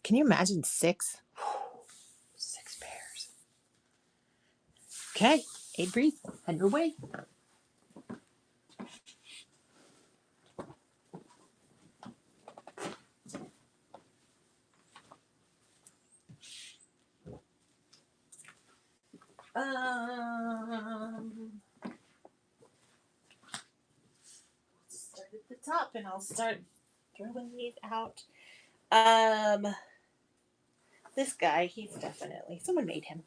S1: can you imagine 6? 6 pairs. Okay, 8 breathe. Head your way. Start at the top, and I'll start throwing these out. This guy, he's definitely someone made him.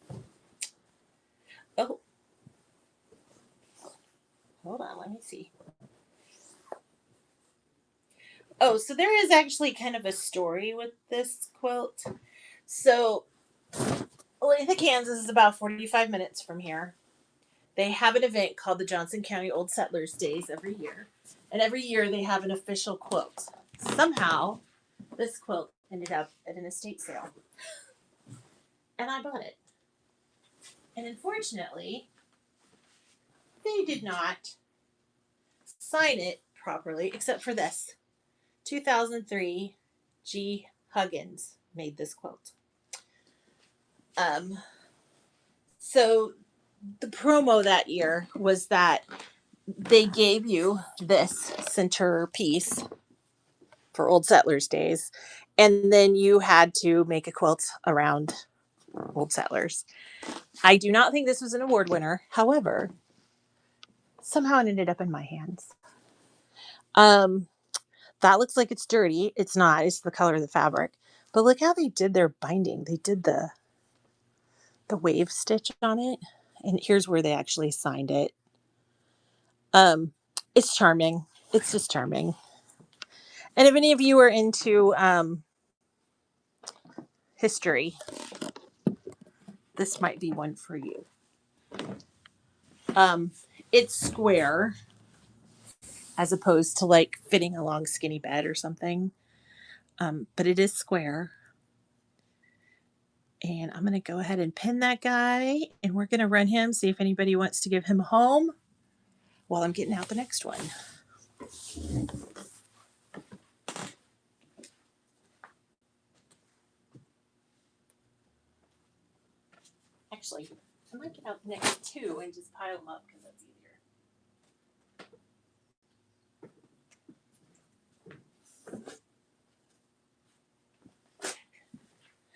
S1: Oh, hold on, let me see. Oh, so there is actually kind of a story with this quilt. So, Olathe, Kansas is about 45 minutes from here. They have an event called the Johnson County Old Settlers Days every year. And every year they have an official quilt. Somehow, this quilt ended up at an estate sale. And I bought it. And unfortunately, they did not sign it properly, except for this. 2003, G. Huggins made this quilt. So the promo that year was that they gave you this center piece for Old Settlers Days, and then you had to make a quilt around Old Settlers. I do not think this was an award winner. However, somehow it ended up in my hands. That looks like it's dirty. It's not. It's the color of the fabric. But look how they did their binding. They did the wave stitch on it. And here's where they actually signed it. It's charming. It's just charming. And if any of you are into history, this might be one for you. It's square as opposed to like fitting a long skinny bed or something. But it is square. And I'm going to go ahead and pin that guy, and we're going to run him, see if anybody wants to give him a home while I'm getting out the next one. Actually, I might get out the next 2 and just pile them up because that's easier.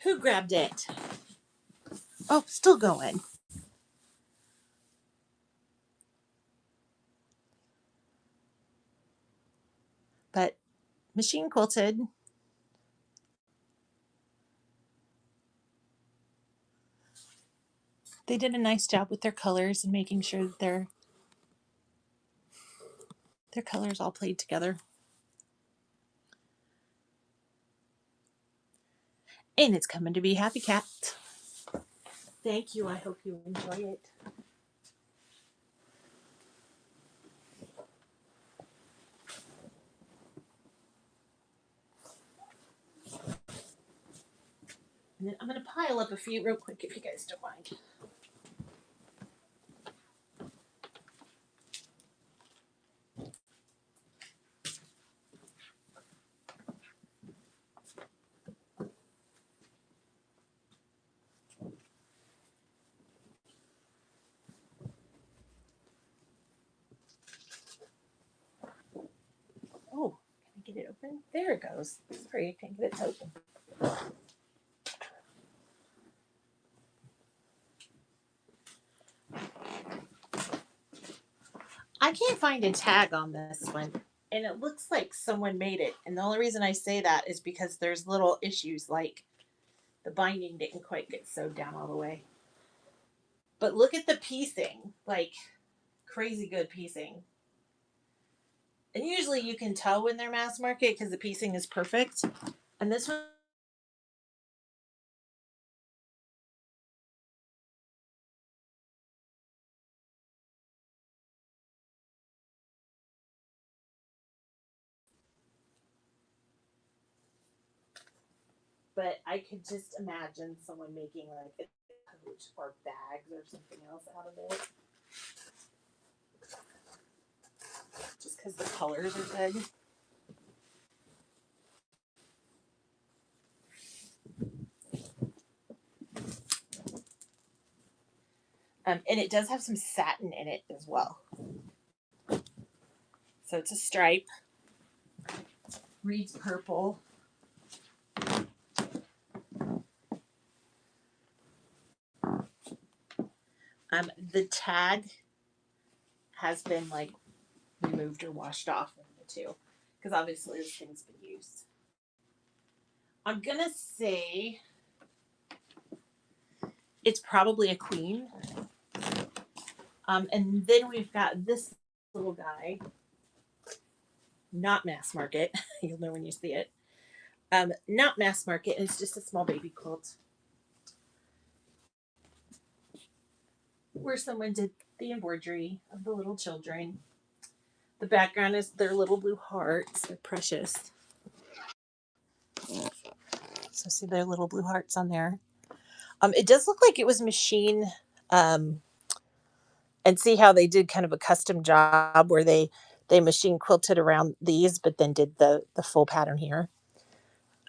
S1: Who grabbed it? Oh, still going. But machine quilted. They did a nice job with their colors and making sure that their colors all played together. And it's coming to be Happy Cat. Thank you. I hope you enjoy it. And then I'm going to pile up a few real quick if you guys don't mind. Oh, can I get it open? There it goes. Sorry, I can't get it to open. I can't find a tag on this one, and it looks like someone made it. And the only reason I say that is because there's little issues like the binding didn't quite get sewed down all the way. But look at the piecing, like crazy good piecing. And usually you can tell when they're mass market because the piecing is perfect. And this one, but I could just imagine someone making like a coat or bags or something else out of it. Just because the colors are good. And it does have some satin in it as well. So it's a stripe. Reed's purple. The tag has been like removed or washed off of the two because obviously this thing's been used. I'm gonna say it's probably a queen. And then we've got this little guy, not mass market. You'll know when you see it. Not mass market, and it's just a small baby quilt where someone did the embroidery of the little children. The background is their little blue hearts. They're precious. So see their little blue hearts on there. It does look like it was machine, um, and see how they did kind of a custom job where they machine quilted around these, but then did the full pattern here.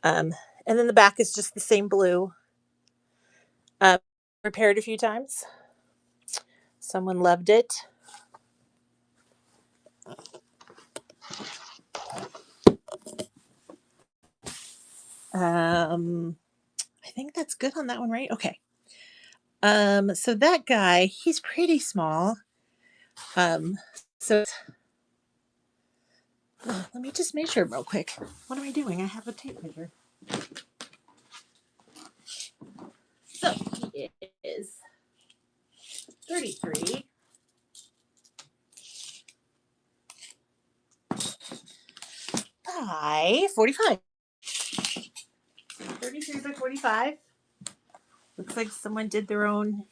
S1: Um, and then the back is just the same blue. Um, Repaired a few times. Someone loved it. Um, I think that's good on that one, right? Okay. So that guy, he's pretty small. Um, so let me just measure him real quick. What am I doing? I have a tape measure. So he is 33 by 45. 33 by 45. Looks like someone did their own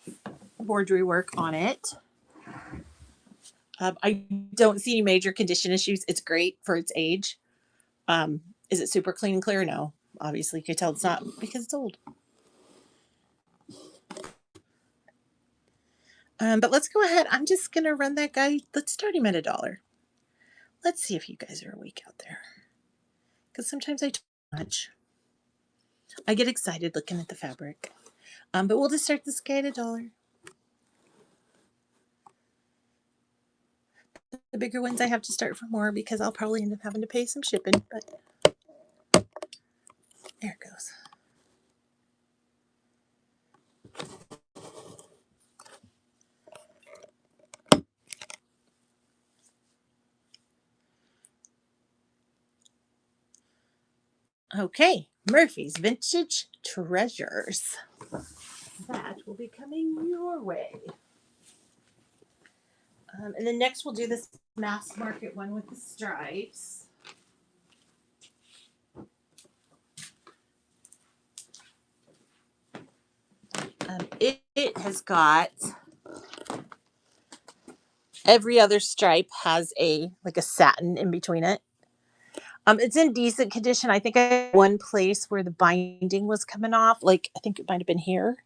S1: embroidery work on it. I don't see any major condition issues. It's great for its age. Um, is it super clean and clear? No. Obviously, you could tell it's not because it's old. But let's go ahead. I'm just going to run that guy. Let's start him at $1. Let's see if you guys are awake out there. Because sometimes I talk too much. I get excited looking at the fabric. But we'll just start this guy at $1. The bigger ones I have to start for more because I'll probably end up having to pay some shipping. But there it goes. Okay, Murphy's Vintage Treasures. That will be coming your way. And then next we'll do this mass market one with the stripes. It has got every other stripe has a like a satin in between it. It's in decent condition. I think I had one place where the binding was coming off. Like I think it might have been here.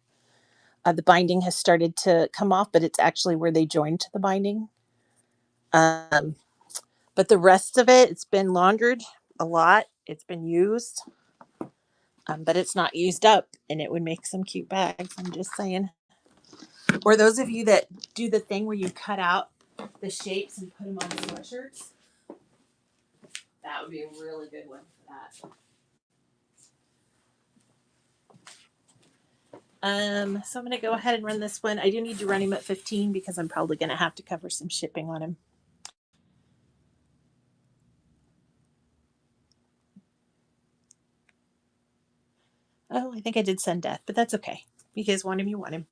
S1: The binding has started to come off, but it's actually where they joined to the binding. Um, but the rest of it, it's been laundered a lot. It's been used, but it's not used up, and it would make some cute bags. I'm just saying. Or those of you that do the thing where you cut out the shapes and put them on sweatshirts, that would be a really good one for that. So I'm going to go ahead and run this one. I do need to run him at 15 because I'm probably going to have to cover some shipping on him. Oh, I think I did send death, but that's okay. You guys want him, you want him.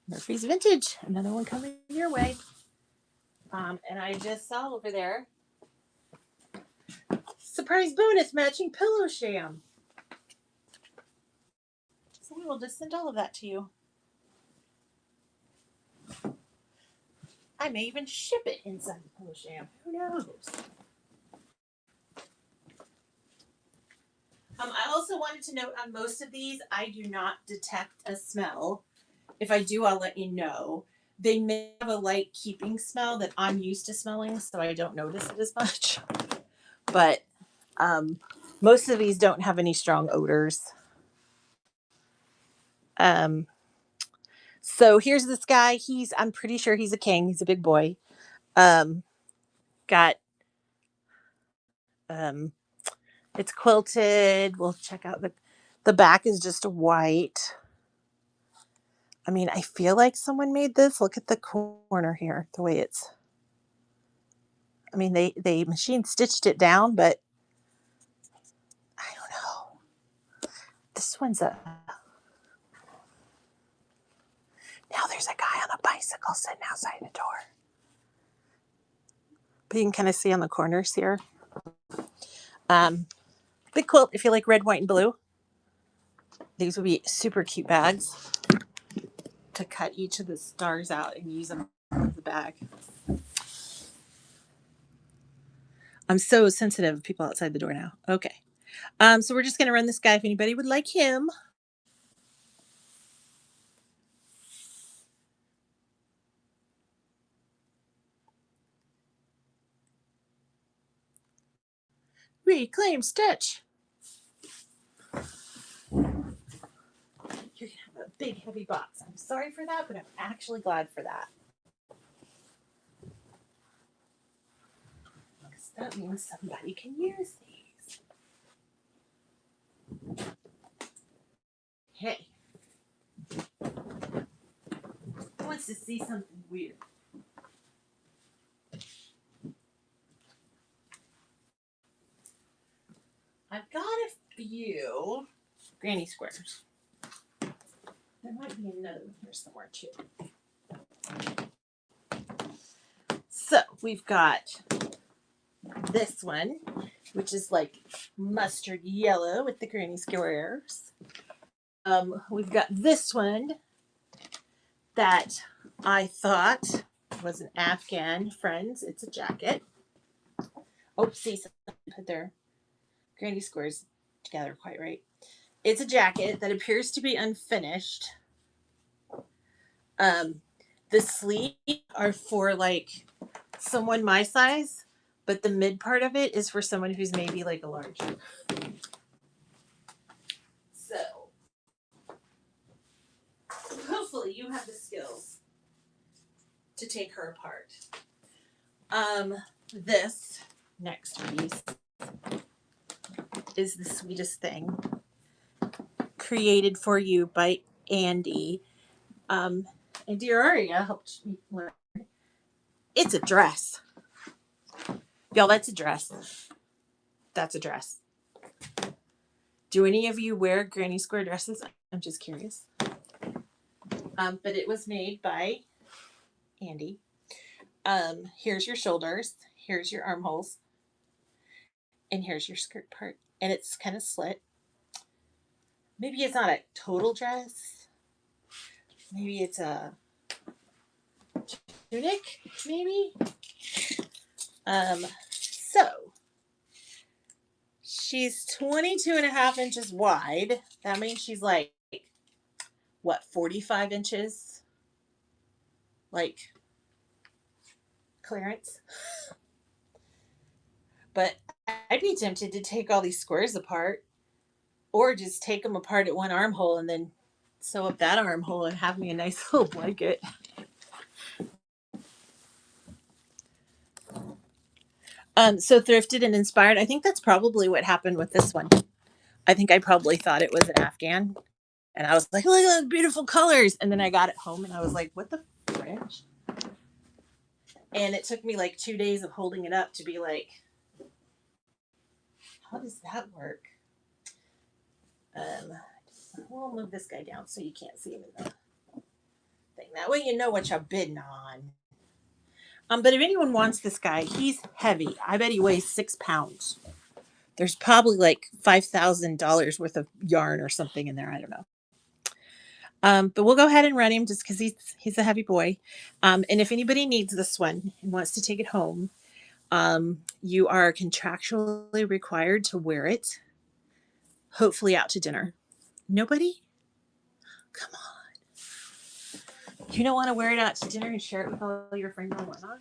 S1: Murphy's Vintage, another one coming your way. And I just saw over there, surprise bonus matching pillow sham. So we will just send all of that to you. I may even ship it inside the pillow sham. Who knows? I also wanted to note on most of these, I do not detect a smell. If I do, I'll let you know. They may have a light keeping smell that I'm used to smelling, so I don't notice it as much. But most of these don't have any strong odors. So here's this guy. I'm pretty sure he's a king. He's a big boy. Got it's quilted. We'll check out the back is just white. I mean, I feel like someone made this. Look at the corner here, the way it's. I mean, they machine stitched it down, but I don't know. This one's a. Now there's a guy on a bicycle sitting outside the door. But you can kind of see on the corners here. Big quilt if you like red, white, and blue. These would be super cute bags to cut each of the stars out and use them as the bag. I'm so sensitive of people outside the door now. Okay. So we're just going to run this guy if anybody would like him. Reclaim stitch. You're going to have a big heavy box. I'm sorry for that, but I'm actually glad for that. Because that means somebody can use these. Hey. Who wants to see something weird? I've got a few granny squares. There might be another one here somewhere too. So we've got this one, which is like mustard yellow with the granny squares. We've got this one that I thought was an Afghan, friends. It's a jacket. Oh, see, put their granny squares together quite right. It's a jacket that appears to be unfinished. The sleeves are for like someone my size, but the mid part of it is for someone who's maybe like a large. So hopefully you have the skills to take her apart. This next piece is the sweetest thing, created for you by Andy. And dear Aria helped me learn. It's a dress. Y'all, that's a dress. That's a dress. Do any of you wear granny square dresses? I'm just curious. But it was made by Andy. Here's your shoulders. Here's your armholes. And here's your skirt part. And it's kind of slit. Maybe it's not a total dress. Maybe it's a tunic, maybe. So she's 22 and a half inches wide. That means she's like, what, 45 inches? Like clearance. But I'd be tempted to take all these squares apart or just take them apart at one armhole and then sew up that armhole and have me a nice little blanket. So thrifted and inspired. I think that's probably what happened with this one. I think I probably thought it was an Afghan. And I was like, look at those beautiful colors. And then I got it home and I was like, what the French? And it took me like 2 days of holding it up to be like, how does that work? We'll move this guy down so you can't see him in the thing. That way you know what you're bidding on. But if anyone wants this guy, he's heavy. I bet he weighs 6 pounds. There's probably like $5,000 worth of yarn or something in there. I don't know. But we'll go ahead and run him just because he's a heavy boy. And if anybody needs this one and wants to take it home, you are contractually required to wear it, hopefully out to dinner. Nobody? Come on. You don't want to wear it out to dinner and share it with all your friends and whatnot?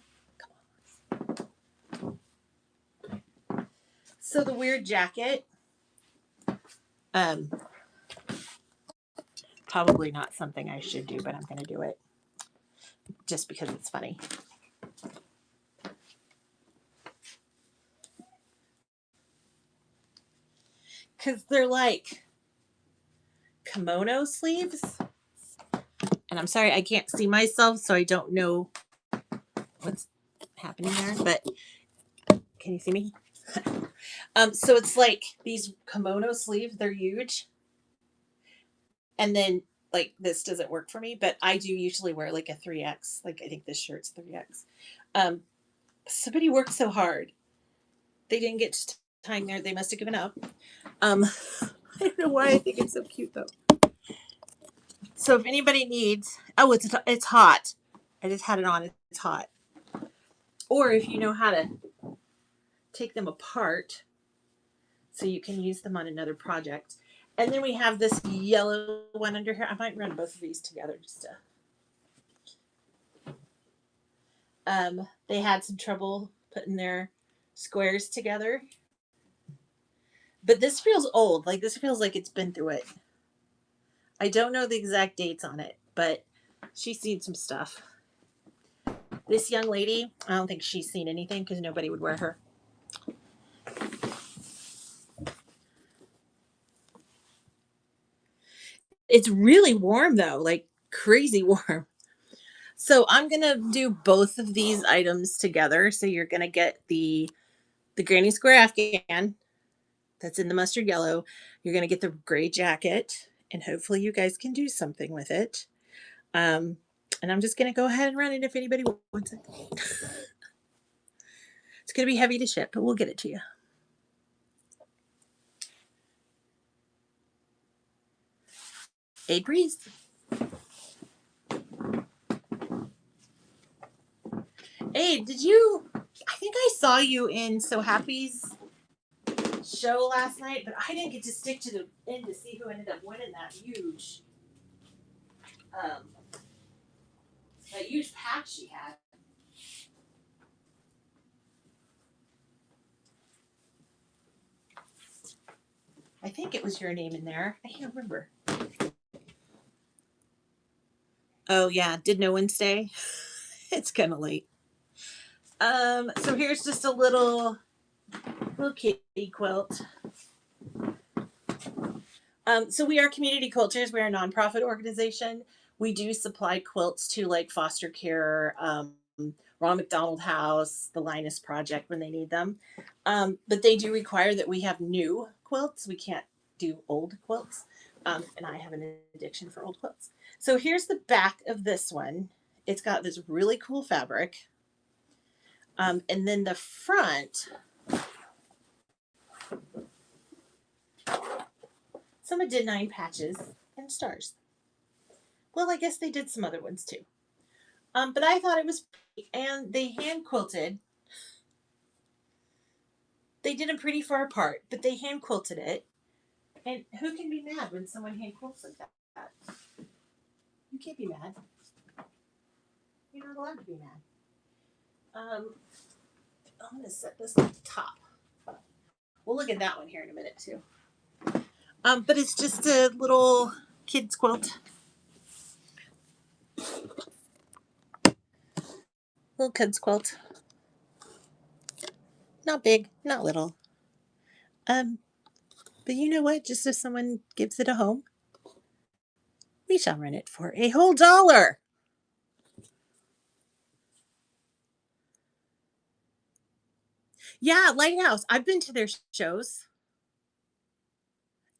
S1: So the weird jacket, um, probably not something I should do, but I'm going to do it just because it's funny. Because they're like kimono sleeves. And I'm sorry, I can't see myself, so I don't know what's happening there, but can you see me? So it's like these kimono sleeves, they're huge. And then like this doesn't work for me, but I do usually wear like a 3X. Like I think this shirt's 3X. Um, Somebody worked so hard. They didn't get to time there. They must have given up. Um, I don't know why I think it's so cute though. So if anybody needs, oh, it's hot. I just had it on. It's hot. Or if you know how to take them apart, so you can use them on another project. And then we have this yellow one under here. I might run both of these together just to. They had some trouble putting their squares together, but this feels old. Like this feels like it's been through it. I don't know the exact dates on it, but she's seen some stuff. This young lady, I don't think she's seen anything because nobody would wear her. It's really warm though, like crazy warm. So I'm gonna do both of these items together. So you're gonna get the granny square Afghan that's in the mustard yellow. You're gonna get the gray jacket, and hopefully you guys can do something with it. Um, and I'm just gonna go ahead and run it if anybody wants it. It's gonna be heavy to ship, but we'll get it to you. Aid breeze. Aid, did you? I think I saw you in So Happy's show last night, but I didn't get to stick to the end to see who ended up winning um, that huge pack she had. I think it was your name in there. I can't remember. Oh yeah, did no one stay? It's kind of late. So here's just a little kitty quilt. So we are Community Quilters. We're a nonprofit organization. We do supply quilts to like foster care, Ronald McDonald House, the Linus Project when they need them. But they do require that we have new quilts. We can't do old quilts. And I have an addiction for old quilts. So here's the back of this one. It's got this really cool fabric. And then the front, someone did 9 patches and stars. Well, I guess they did some other ones too. But I thought it was pretty, and they hand quilted. They did them pretty far apart, but they hand quilted it. And who can be mad when someone hand quilts like that? You can't be mad. You're not allowed to be mad. I'm gonna set this on the top. We'll look at that one here in a minute too. But it's just a little kid's quilt. Little kid's quilt. Not big, not little. Um, but you know what? Just if someone gives it a home, we shall rent it for a whole dollar. Yeah, Lighthouse. I've been to their shows.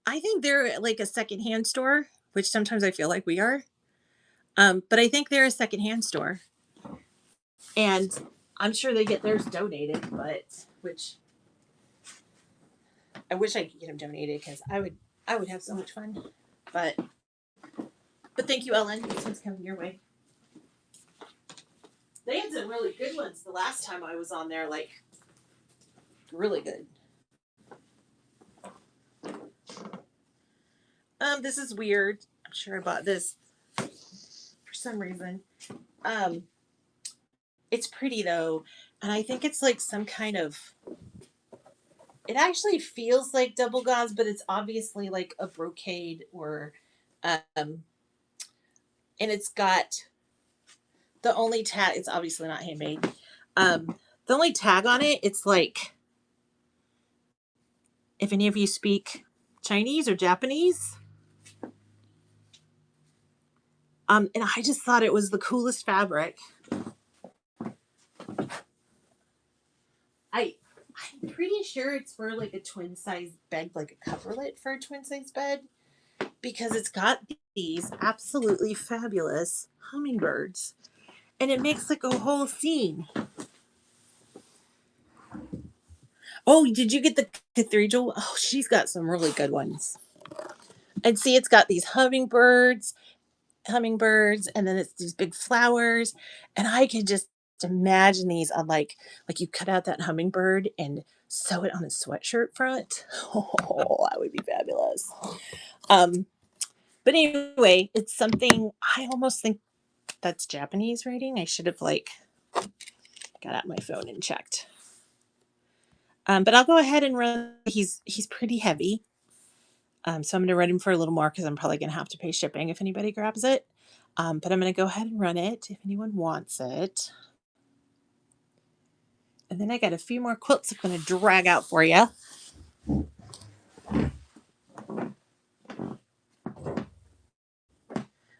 S1: I think they're like a secondhand store, which sometimes I feel like we are. But I think they're a secondhand store, and I'm sure they get theirs donated. But which I wish I could get them donated because I would have so much fun. But but thank you, Ellen. This one's coming your way. They had some really good ones the last time I was on there, like really good. This is weird. I'm sure I bought this for some reason. Um, it's pretty though, and I think it's like some kind of. It actually feels like double gauze, but it's obviously like a brocade or, and it's got the only tag. It's obviously not handmade. The only tag on it, it's like if any of you speak Chinese or Japanese. And I just thought it was the coolest fabric. I I'm pretty sure it's for like a twin size bed, like a coverlet for a twin size bed, because it's got these absolutely fabulous hummingbirds, and it makes like a whole scene. Oh, did you get the cathedral? Oh, she's got some really good ones. And see, it's got these hummingbirds, and then it's these big flowers, and I could just imagine these on like you cut out that hummingbird and sew it on a sweatshirt front. Oh, that would be fabulous. Um, but anyway, it's something I almost think that's Japanese writing. I should have like got out my phone and checked. But I'll go ahead and run. He's pretty heavy. So I'm going to run him for a little more because I'm probably going to have to pay shipping if anybody grabs it. But I'm going to go ahead and run it if anyone wants it. And then I got a few more quilts I'm going to drag out for you.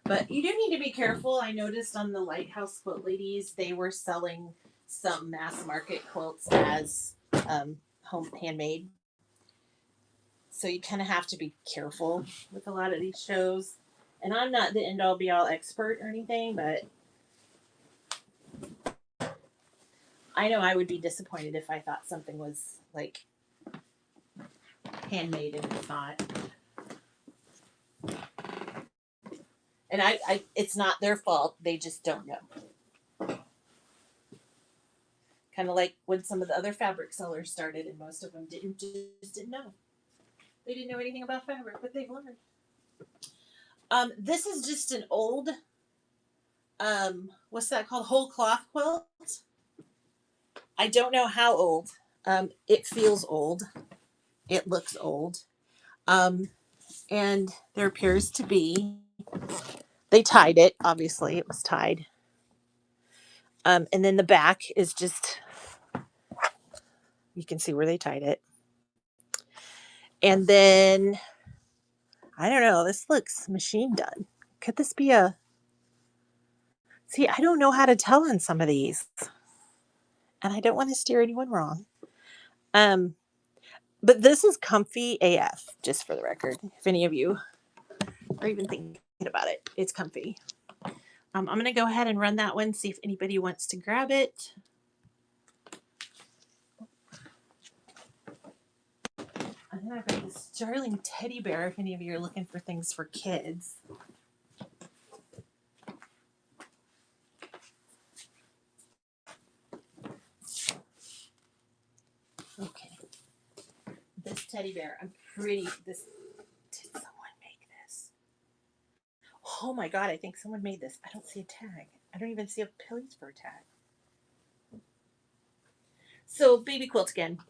S1: But you do need to be careful. I noticed on the Lighthouse Quilt Ladies, they were selling some mass market quilts as home handmade. So you kind of have to be careful with a lot of these shows. And I'm not the end all be all expert or anything, but I know I would be disappointed if I thought something was like handmade and it's not. And it's not their fault. They just don't know. Kind of like when some of the other fabric sellers started, and most of them didn't know. They didn't know anything about fabric, but they've learned. This is just an old, what's that called? Whole cloth quilt. I don't know how old. It feels old. It looks old. Um, and there appears to be, they tied it, obviously, it was tied. And then the back is just, you can see where they tied it. And then, I don't know, this looks machine done. Could this be a, see, I don't know how to tell on some of these. And I don't want to steer anyone wrong. Um, but this is comfy AF, just for the record. If any of you are even thinking about it, it's comfy. I'm going to go ahead and run that one, see if anybody wants to grab it. And then I've got this darling teddy bear, if any of you are looking for things for kids. Okay. This teddy bear, I'm pretty, this, did someone make this? Oh my God, I think someone made this. I don't see a tag. I don't even see a place for a tag. So, baby quilt again.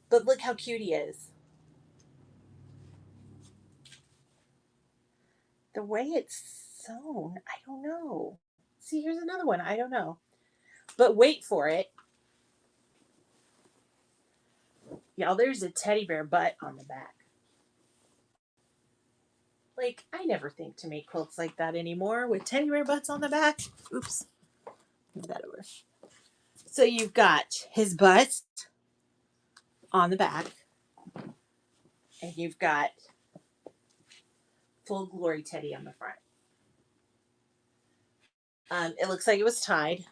S1: But look how cute he is. The way it's sewn, I don't know. See, here's another one. I don't know. But wait for it. Y'all, there's a teddy bear butt on the back. Like, I never think to make quilts like that anymore with teddy bear butts on the back. Oops. Move that over. So you've got his butt on the back, and you've got full glory teddy on the front. It looks like it was tied.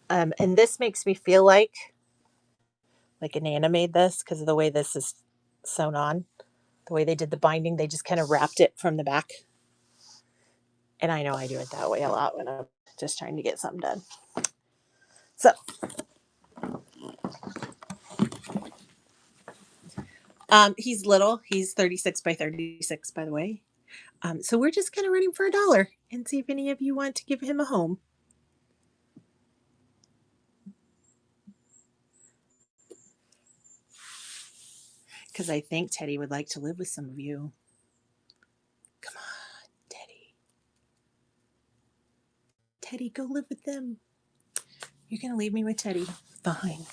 S1: And this makes me feel like a Nana made this because of the way this is sewn on. The way they did the binding, they just kind of wrapped it from the back. And I know I do it that way a lot when I'm just trying to get something done. So, he's little. He's 36 by 36, by the way. So we're just kind of running for $1 and see if any of you want to give him a home. Because I think Teddy would like to live with some of you. Come on, Teddy. Teddy, go live with them. You're going to leave me with Teddy. Fine.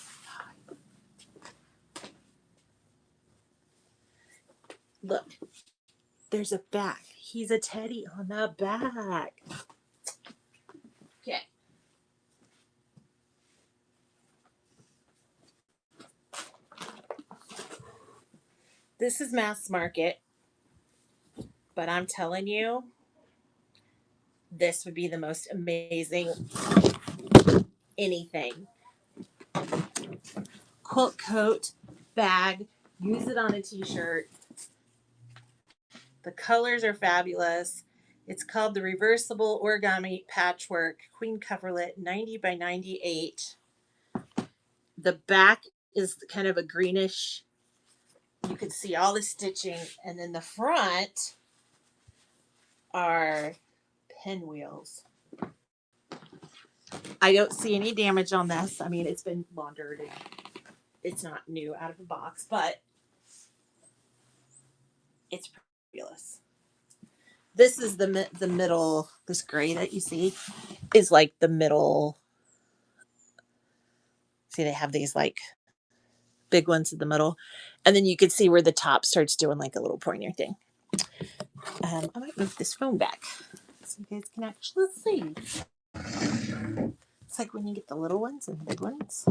S1: Look, there's a back. He's a Teddy on the back. Okay. This is mass market, but I'm telling you, this would be the most amazing anything. Quilt coat, bag, use it on a t-shirt. The colors are fabulous. It's called the Reversible Origami Patchwork Queen Coverlet 90 by 98. The back is kind of a greenish. You can see all the stitching. And then the front are pinwheels. I don't see any damage on this. I mean, it's been laundered. And it's not new out of the box, but it's fabulous. This is the middle. This gray that you see is like the middle. See, they have these like big ones in the middle, and then you can see where the top starts doing like a little pointer thing. I might move this phone back so you guys can actually see. It's like when you get the little ones and the big ones.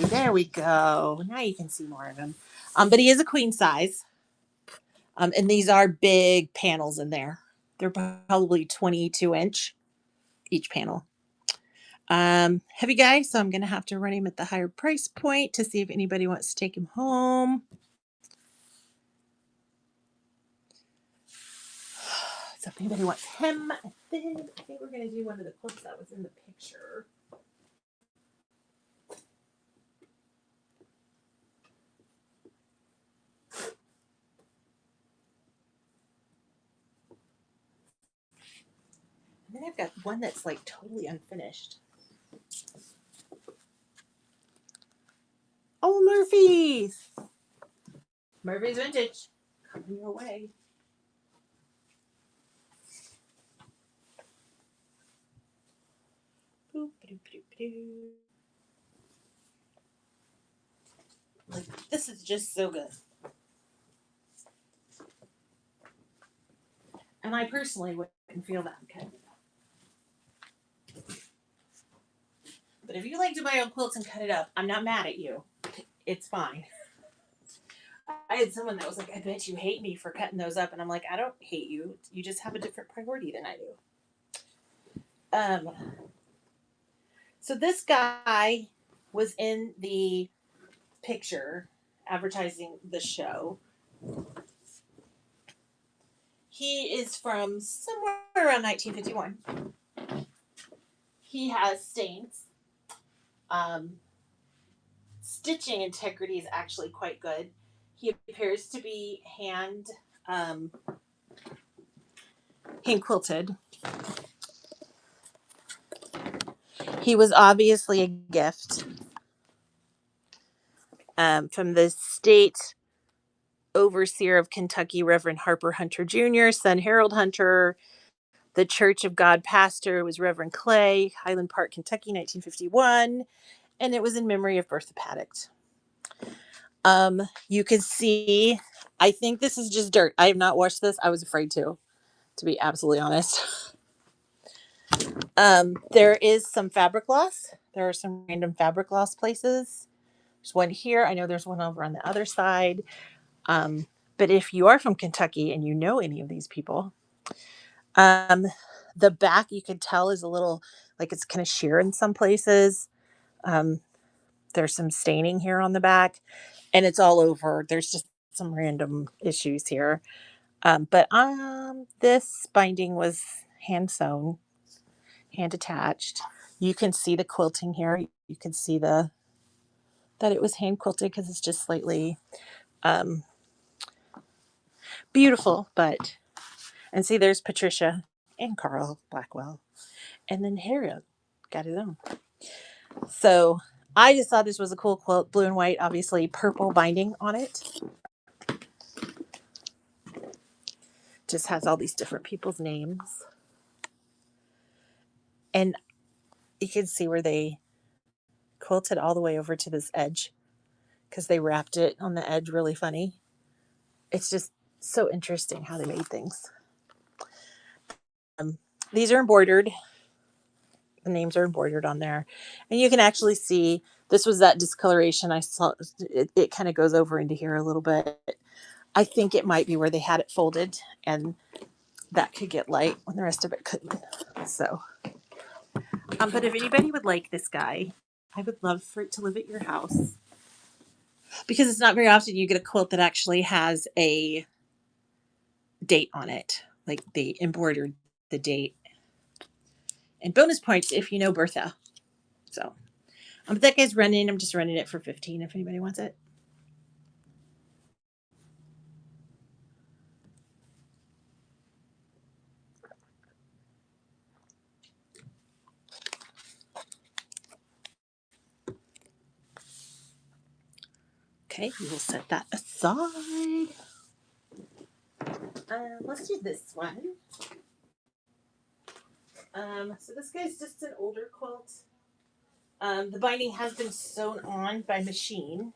S1: There we go. Now you can see more of him. But he is a queen size. And these are big panels in there. They're probably 22-inch each panel. Heavy guy, so I'm gonna have to run him at the higher price point to see if anybody wants to take him home. So if anybody wants him, I think we're gonna do one of the quilts that was in the picture. And then I've got one that's like totally unfinished. Oh, Murphy's! Murphy's Vintage. Coming your way. Like, this is just so good. And I personally wouldn't feel that okay. But if you like to buy old quilts and cut it up, I'm not mad at you. It's fine. I had someone that was like, I bet you hate me for cutting those up. And I'm like, I don't hate you. You just have a different priority than I do. So this guy was in the picture advertising the show. He is from somewhere around 1951. He has stains. Stitching integrity is actually quite good. He appears to be hand quilted. He was obviously a gift from the state overseer of Kentucky, Reverend Harper Hunter Jr., son Harold Hunter. The Church of God pastor was Reverend Clay, Highland Park, Kentucky, 1951. And it was in memory of Bertha Paddock. You can see, I think this is just dirt. I have not washed this. I was afraid to be absolutely honest. There is some fabric loss. There are some random fabric loss places. There's one here. I know there's one over on the other side. Um, but if you are from Kentucky and you know any of these people, um, the back you can tell is a little like it's kind of sheer in some places. Um, there's some staining here on the back, and it's all over. There's just some random issues here. But this binding was hand sewn, hand attached. You can see the quilting here. You can see the that it was hand quilted because it's just slightly um, beautiful. But and see, there's Patricia and Carl Blackwell, and then Harriet got his own. So I just thought this was a cool quilt, blue and white, obviously purple binding on it. Just has all these different people's names, and you can see where they quilted all the way over to this edge because they wrapped it on the edge really funny. It's just so interesting how they made things. Um, these are embroidered. The names are embroidered on there, and you can actually see this was that discoloration I saw. It kind of goes over into here a little bit. I think it might be where they had it folded, and that could get light when the rest of it couldn't. So, but if anybody would like this guy, I would love for it to live at your house because it's not very often you get a quilt that actually has a date on it, like they embroidered the date. And bonus points if you know Bertha. So, but that guy's running. I'm just running it for 15 if anybody wants it. Okay, we will set that aside. Let's do this one. So this guy's just an older quilt. The binding has been sewn on by machine.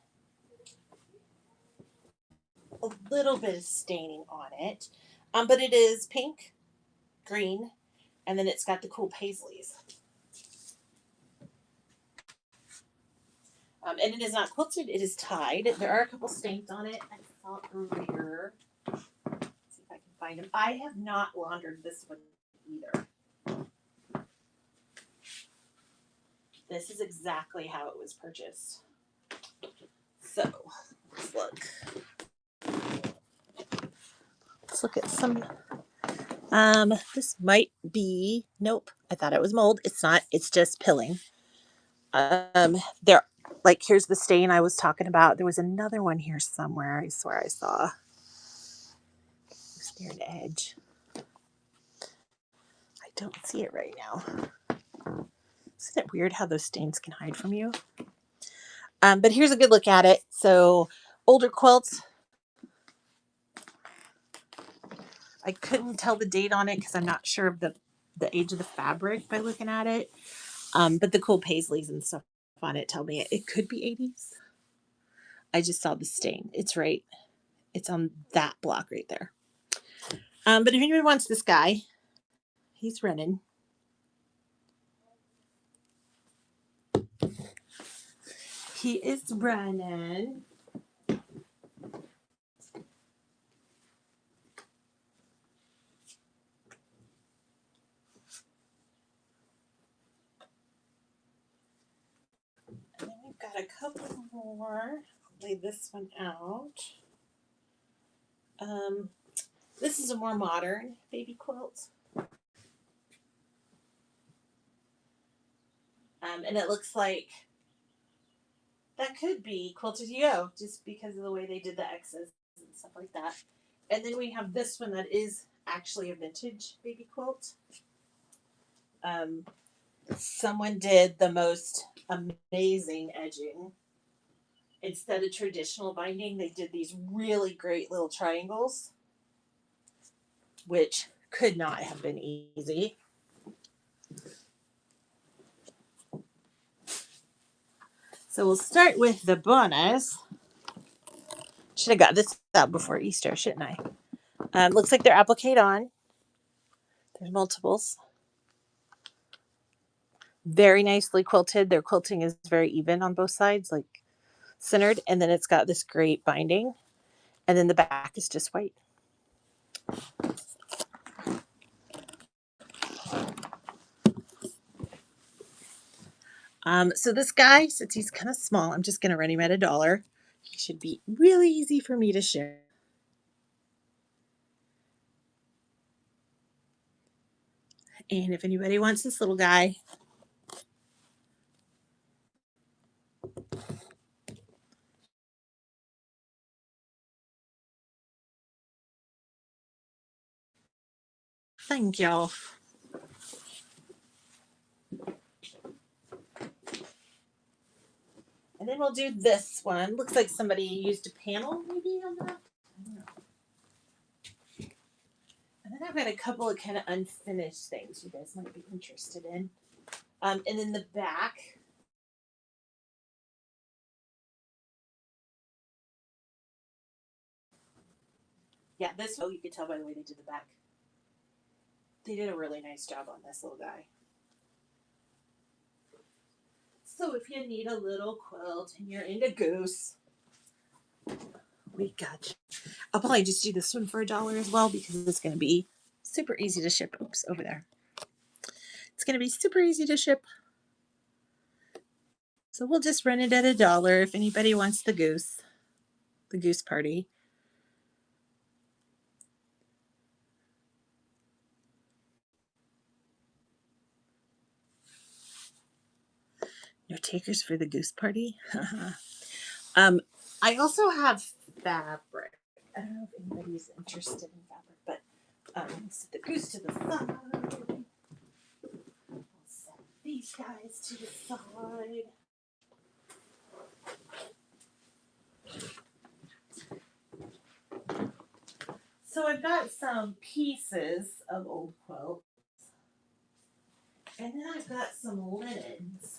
S1: A little bit of staining on it, but it is pink, green, and then it's got the cool paisleys. And it is not quilted; it is tied. There are a couple stains on it. I saw earlier. Let's see if I can find them. I have not laundered this one either. This is exactly how it was purchased. So let's look. Let's look at some. This might be nope. I thought it was mold. It's not. It's just pilling. There, like here's the stain I was talking about. There was another one here somewhere. I swear I saw. It's near the edge. I don't see it right now. Isn't it weird how those stains can hide from you? But here's a good look at it. So older quilts. I couldn't tell the date on it because I'm not sure of the age of the fabric by looking at it. But the cool paisleys and stuff on it tell me it could be 80s. I just saw the stain. It's right. It's on that block right there. But if anyone wants this guy, he's running. He is running. And then we've got a couple more. I'll lay this one out. This is a more modern baby quilt. And it looks like that could be Quilted to Go just because of the way they did the X's and stuff like that. And then we have this one that is actually a vintage baby quilt. Someone did the most amazing edging. Instead of traditional binding, they did these really great little triangles, which could not have been easy. So we'll start with the bonus. Should have got this out before Easter, shouldn't I? Looks like they're applique on. There's multiples. Very nicely quilted. Their quilting is very even on both sides, like centered, and then it's got this great binding, and then the back is just white. So this guy, since he's kind of small, I'm just gonna run him at $1. He should be really easy for me to ship. And if anybody wants this little guy, thank y'all. And then we'll do this one. Looks like somebody used a panel maybe on that. I don't know. And then I've got a couple of kind of unfinished things you guys might be interested in. And then the back. Yeah, this one, you could tell by the way they did the back. They did a really nice job on this little guy. So if you need a little quilt and you're into goose, we got you. I'll probably just do this one for $1 as well because it's going to be super easy to ship. Oops, over there. It's going to be super easy to ship. So we'll just run it at $1 if anybody wants the goose party. No takers for the goose party. I also have fabric. I don't know if anybody's interested in fabric, but set the goose to the side. I'll set these guys to the side. So I've got some pieces of old quilts, and then I've got some linens.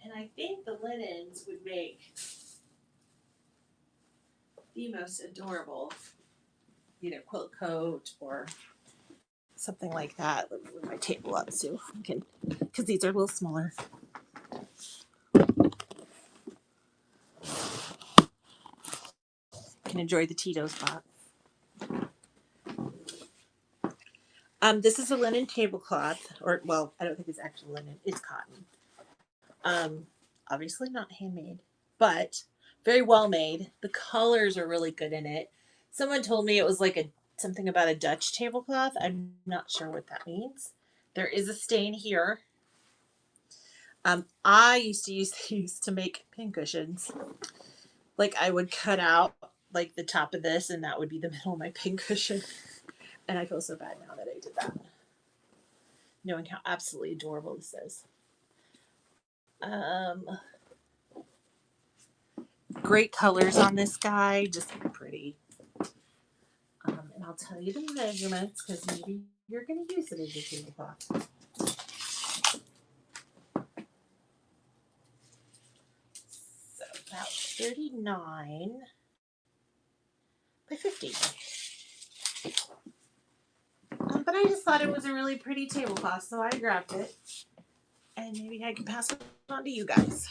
S1: And I think the linens would make the most adorable either quilt coat or something like that. Let me move my table up so I can, because these are a little smaller. Can enjoy the Tito's box. This is a linen tablecloth, or well, I don't think it's actual linen. It's cotton. Obviously not handmade, but very well made. The colors are really good in it. Someone told me it was like a something about a Dutch tablecloth. I'm not sure what that means. There is a stain here. I used to use these to make pincushions. Like I would cut out like the top of this, and that would be the middle of my pincushion. And I feel so bad now that I did that, knowing how absolutely adorable this is. Um, Great colors on this guy, just pretty. And I'll tell you the measurements because maybe you're going to use it as a tablecloth. So about 39 by 50. But I just thought it was a really pretty tablecloth, so I grabbed it. And maybe I can pass it on to you guys.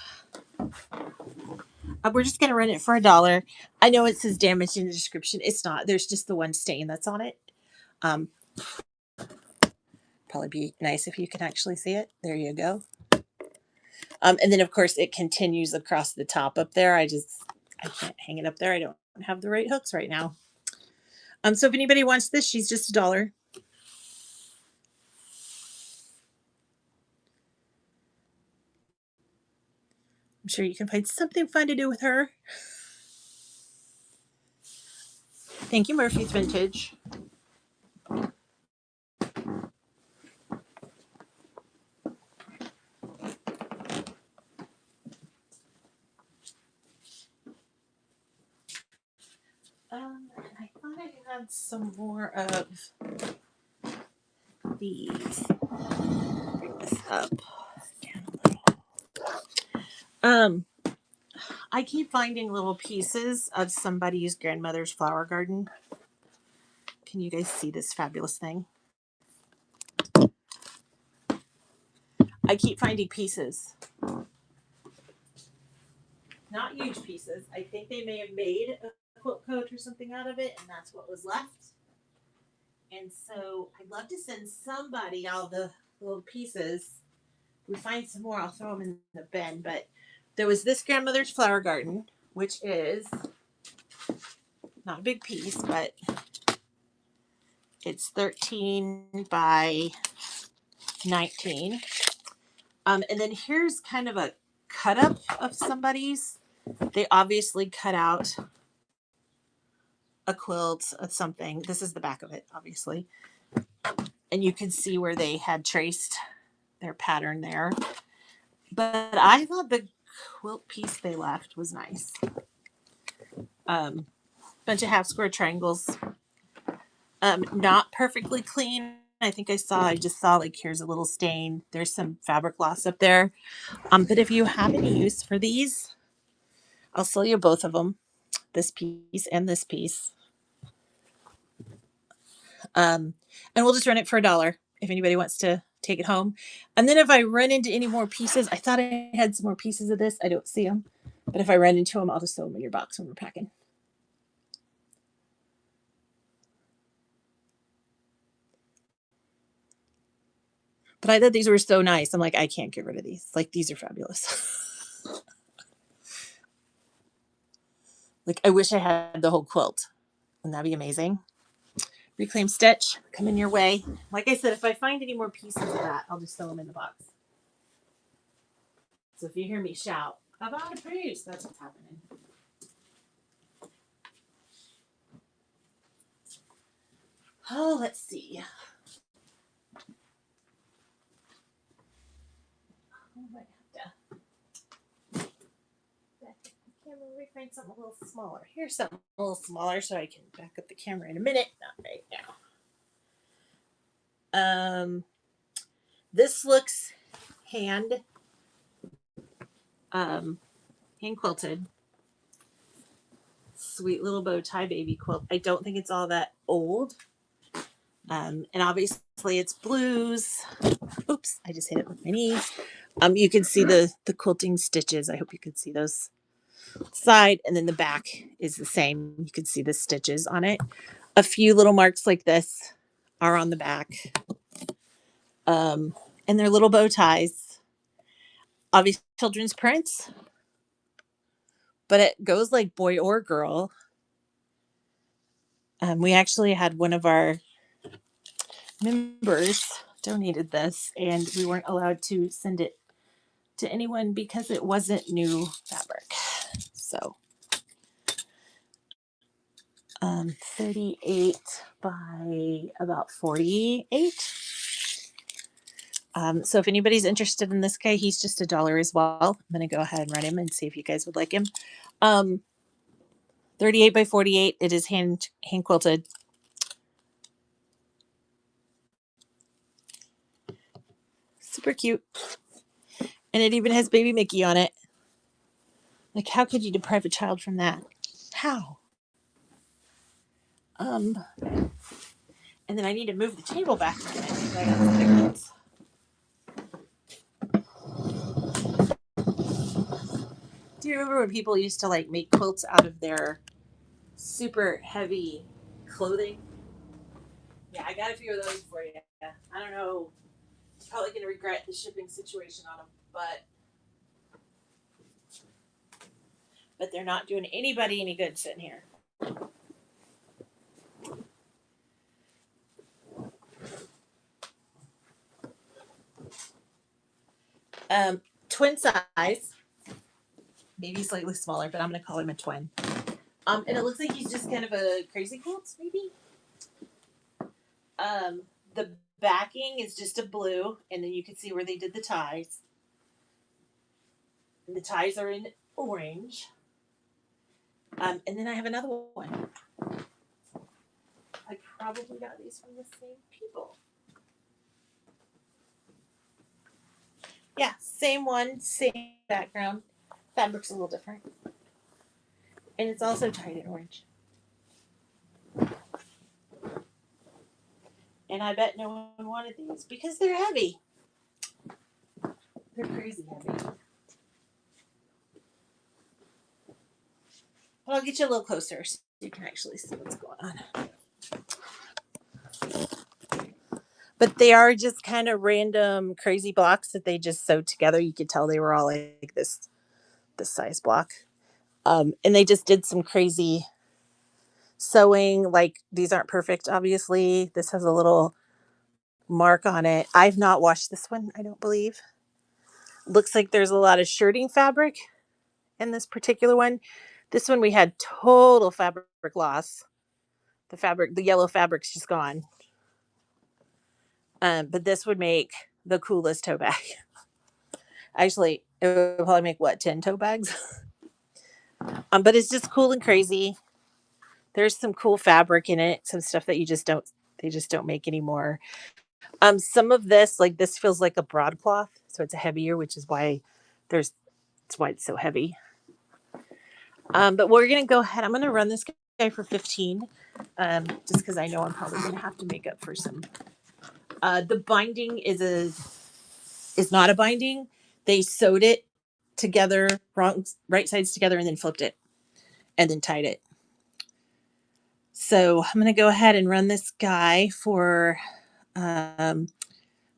S1: We're just going to run it for $1. I know it says damaged in the description. It's not. There's just the one stain that's on it. Um, Probably be nice if you can actually see it. There you go. And then of course it continues across the top up there. I can't hang it up there. I don't have the right hooks right now. So if anybody wants this, she's just $1. I'm sure you can find something fun to do with her. Thank you, Murphy's Vintage. I thought I had some more of these. Bring this up down a little. I keep finding little pieces of somebody's grandmother's flower garden. Can you guys see this fabulous thing? I keep finding pieces. Not huge pieces. I think they may have made a quilt coat or something out of it, and that's what was left. And so I'd love to send somebody all the little pieces. If we find some more, I'll throw them in the bin. But there was this grandmother's flower garden, which is not a big piece, but it's 13 by 19. And then here's kind of a cut up of somebody's. They obviously cut out a quilt of something. This is the back of it, obviously. And you can see where they had traced their pattern there. But I thought the quilt piece they left was nice. Bunch of half square triangles. Not perfectly clean. I think I just saw like here's a little stain. There's some fabric loss up there. But if you have any use for these, I'll sell you both of them. This piece and this piece. And we'll just run it for $1 if anybody wants to take it home. And then if I run into any more pieces, I thought I had some more pieces of this. I don't see them. But if I run into them, I'll just throw them in your box when we're packing. But I thought these were so nice. I'm like, I can't get rid of these. Like, these are fabulous. Like, I wish I had the whole quilt. Wouldn't that be amazing? Reclaim stitch, coming your way. Like I said, if I find any more pieces of that, I'll just throw them in the box. So if you hear me shout, about a piece, that's what's happening. Oh, let's see. I might have to back up the camera. We find something a little smaller. Here's something a little smaller so I can back up the camera in a minute. Not right now. This looks hand hand quilted. Sweet little bow tie baby quilt. I don't think it's all that old. And obviously it's blues. Oops, I just hit it with my knees. You can see the quilting stitches. I hope you can see those side, and then the back is the same. You can see the stitches on it. A few little marks like this are on the back. And they're little bow ties. Obviously children's prints, but it goes like boy or girl. We actually had one of our members donated this, and we weren't allowed to send it to anyone because it wasn't new fabric. So 38 by about 48. So if anybody's interested in this guy, he's just $1 as well. I'm going to go ahead and run him and see if you guys would like him. 38 by 48. It is hand quilted. Super cute. And it even has baby Mickey on it. Like, how could you deprive a child from that? How? And then I need to move the table back a minute because I got some pigments. Do you remember when people used to like make quilts out of their super heavy clothing? Yeah, I got a few of those for you. I don't know. Probably going to regret the shipping situation on them, but they're not doing anybody any good sitting here. Twin size, maybe slightly smaller, but I'm going to call him a twin. And it looks like he's just kind of a crazy quilt, maybe. The backing is just a blue, and then you can see where they did the ties. And the ties are in orange. And then I have another one. I probably got these from the same people. Yeah, same one, same background. Fabric's a little different. And it's also tied in orange. And I bet no one wanted these because they're heavy. They're crazy heavy. But I'll get you a little closer so you can actually see what's going on. But they are just kind of random crazy blocks that they just sewed together. You could tell they were all like this size block. And they just did some crazy sewing. Like these aren't perfect, obviously. This has a little mark on it. I've not washed this one, I don't believe. Looks like there's a lot of shirting fabric in this particular one. This one we had total fabric loss. The yellow fabric's just gone. But this would make the coolest tote bag. Actually, it would probably make what, 10 tote bags? But it's just cool and crazy. There's some cool fabric in it, some stuff that they just don't make anymore. Some of this, like this feels like a broadcloth, so it's a heavier, which is why it's why it's so heavy. But we're gonna go ahead. I'm gonna run this guy for 15, just because I know I'm probably gonna have to make up for some. The binding is not a binding. They sewed it together, right sides together, and then flipped it, and then tied it. So I'm gonna go ahead and run this guy for.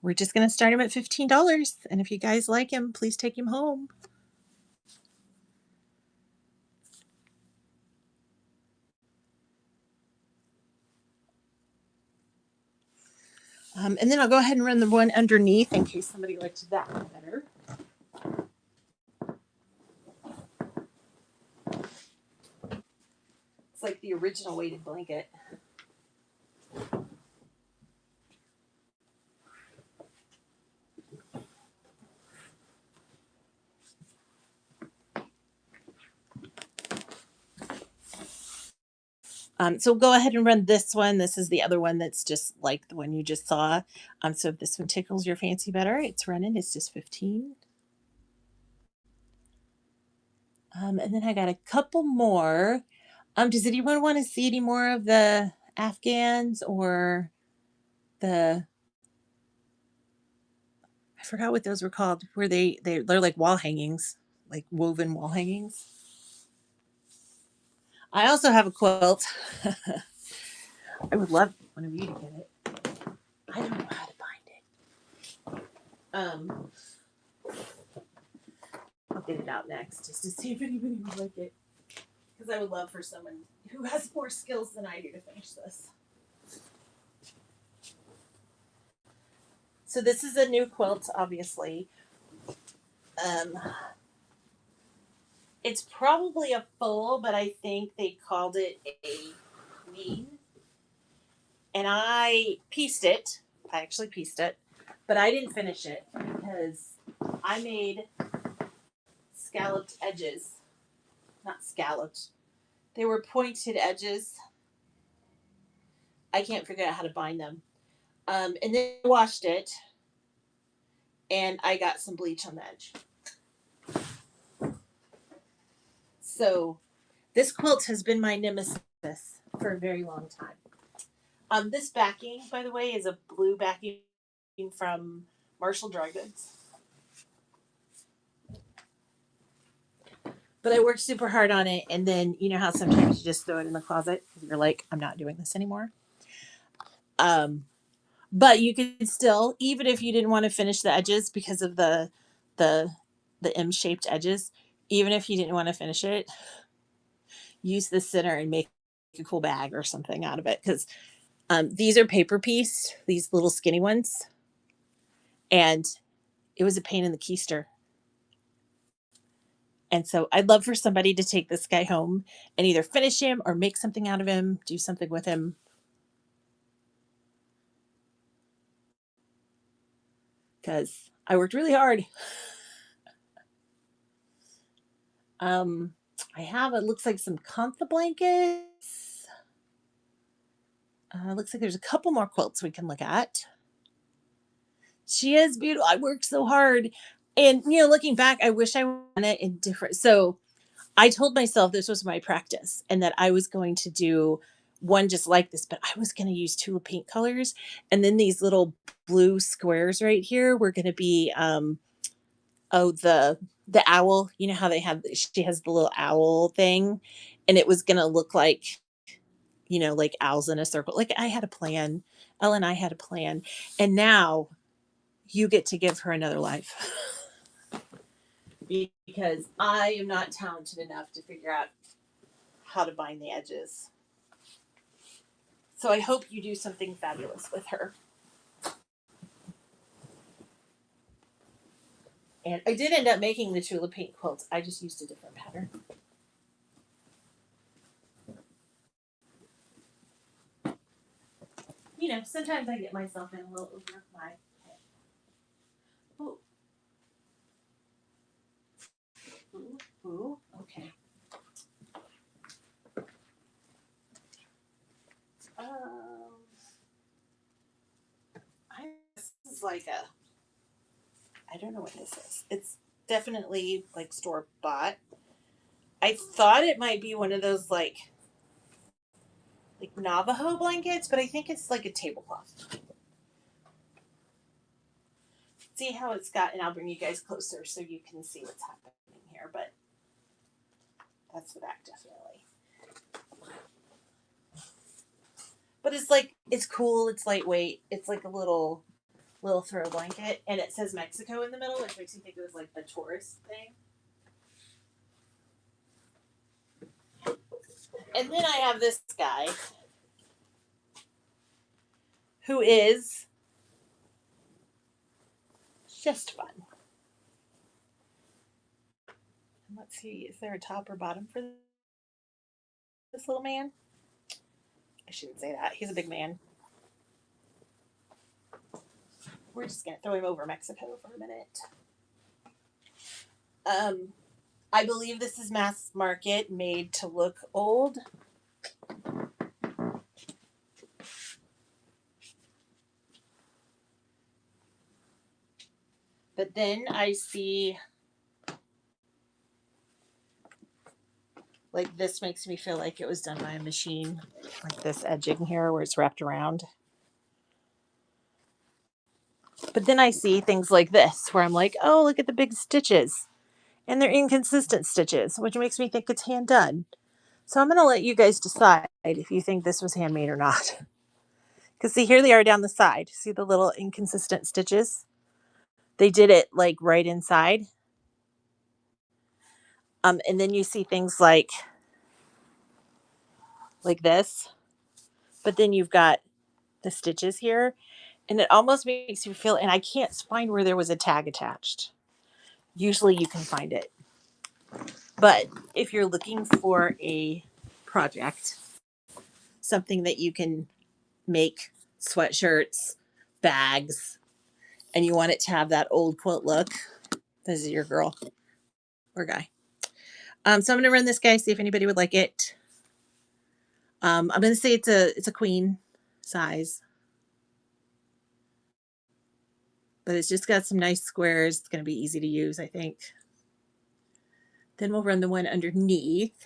S1: We're just gonna start him at $15, and if you guys like him, please take him home. And then I'll go ahead and run the one underneath in case somebody liked that one better. It's like the original weighted blanket. So we'll go ahead and run this one. This is the other one that's just like the one you just saw. So if this one tickles your fancy better, it's running. It's just 15. And then I got a couple more. Does anyone want to see any more of the Afghans or the I forgot what those were called. Where they're like wall hangings, like woven wall hangings. I also have a quilt. I would love one of you to get it. I don't know how to find it. I'll get it out next just to see if anybody would like it. Because I would love for someone who has more skills than I do to finish this. So this is a new quilt, obviously. It's probably a full, but I think they called it a queen. And I pieced it. I actually pieced it, but I didn't finish it because I made scalloped edges. Not scalloped. They were pointed edges. I can't figure out how to bind them. And then I washed it, and I got some bleach on the edge. So this quilt has been my nemesis for a very long time. This backing, by the way, is a blue backing from Marshall Dry Goods. But I worked super hard on it, and then you know how sometimes you just throw it in the closet because you're like, I'm not doing this anymore. But you could still, even if you didn't want to finish the edges because of the the M-shaped edges, even if you didn't want to finish it, use the center and make a cool bag or something out of it. Because these are paper pieced, these little skinny ones, and it was a pain in the keister. And so I'd love for somebody to take this guy home and either finish him or make something out of him, do something with him. Because I worked really hard. I have, it looks like some comfort blankets. Looks like there's a couple more quilts we can look at. She is beautiful. I worked so hard. And, you know, looking back, I wish I won it in different. So I told myself this was my practice and that I was going to do one just like this, but I was going to use two paint colors. And then these little blue squares right here were going to be, oh, the owl, you know how they have, she has the little owl thing, and it was going to look like, you know, like owls in a circle. Like I had a plan. Ellen and I had a plan. And now you get to give her another life. Because I am not talented enough to figure out how to bind the edges. So I hope you do something fabulous with her. And I did end up making the tulip paint quilts. I just used a different pattern. You know, sometimes I get myself in a little over my head. Ooh, ooh, ooh. Okay. Um, this is like a, I don't know what this is. It's definitely like store bought. I thought it might be one of those like Navajo blankets, but I think it's like a tablecloth. See how it's got, and I'll bring you guys closer so you can see what's happening here, but that's the back definitely. But it's like, it's cool, it's lightweight, it's like a little throw blanket, and it says Mexico in the middle, which makes me think it was like a tourist thing. And then I have this guy who is just fun. Let's see, is there a top or bottom for this little man? I shouldn't say that. He's a big man. We're just gonna throw him over Mexico for a minute. I believe this is mass market, made to look old. But then I see, like, this makes me feel like it was done by a machine, like this edging here where it's wrapped around. But then I see things like this where I'm like, oh, look at the big stitches. And they're inconsistent stitches, which makes me think it's hand done. So I'm going to let you guys decide if you think this was handmade or not. Because see, here they are down the side. See the little inconsistent stitches? They did it like right inside. And then you see things like this. But then you've got the stitches here. And it almost makes you feel, and I can't find where there was a tag attached. Usually you can find it. But if you're looking for a project, something that you can make sweatshirts, bags, and you want it to have that old quilt look, this is your girl or guy. So I'm gonna run this guy, see if anybody would like it. I'm gonna say it's a queen size, but it's just got some nice squares. It's gonna be easy to use, I think. Then we'll run the one underneath.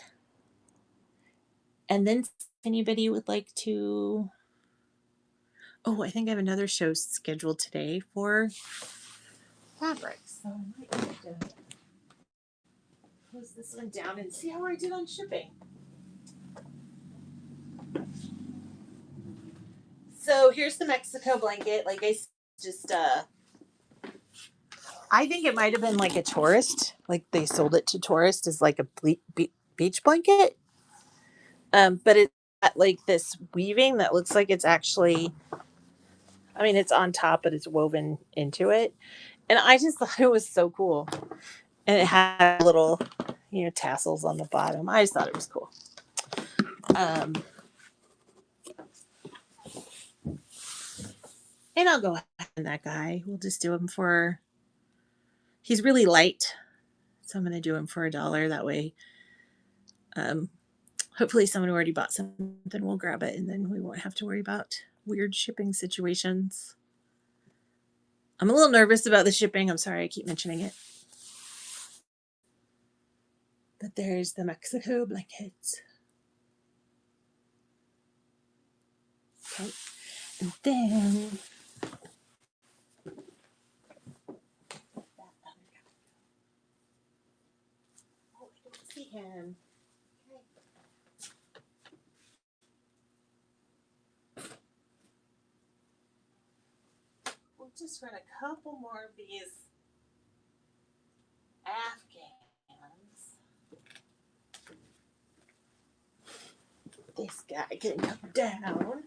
S1: And then if anybody would like to, oh, I think I have another show scheduled today for fabrics. So I might have to close this one down and see how I did on shipping. So here's the Mexico blanket. Like I just I think it might have been like a tourist, like they sold it to tourists as like a beach blanket. But it's got like this weaving that looks like it's actually, I mean, it's on top, but it's woven into it. And I just thought it was so cool. And it had little, you know, tassels on the bottom. I just thought it was cool. Um, and I'll go ahead and that guy. We'll just do him for, he's really light. So I'm going to do him for $1. That way, um, hopefully someone who already bought something will grab it and then we won't have to worry about weird shipping situations. I'm a little nervous about the shipping. I'm sorry I keep mentioning it. But there's the Mexico blankets. Okay. And then that other guy. Oh, I don't see him. Okay. We'll just run a couple more of these Afghans. This guy can come down.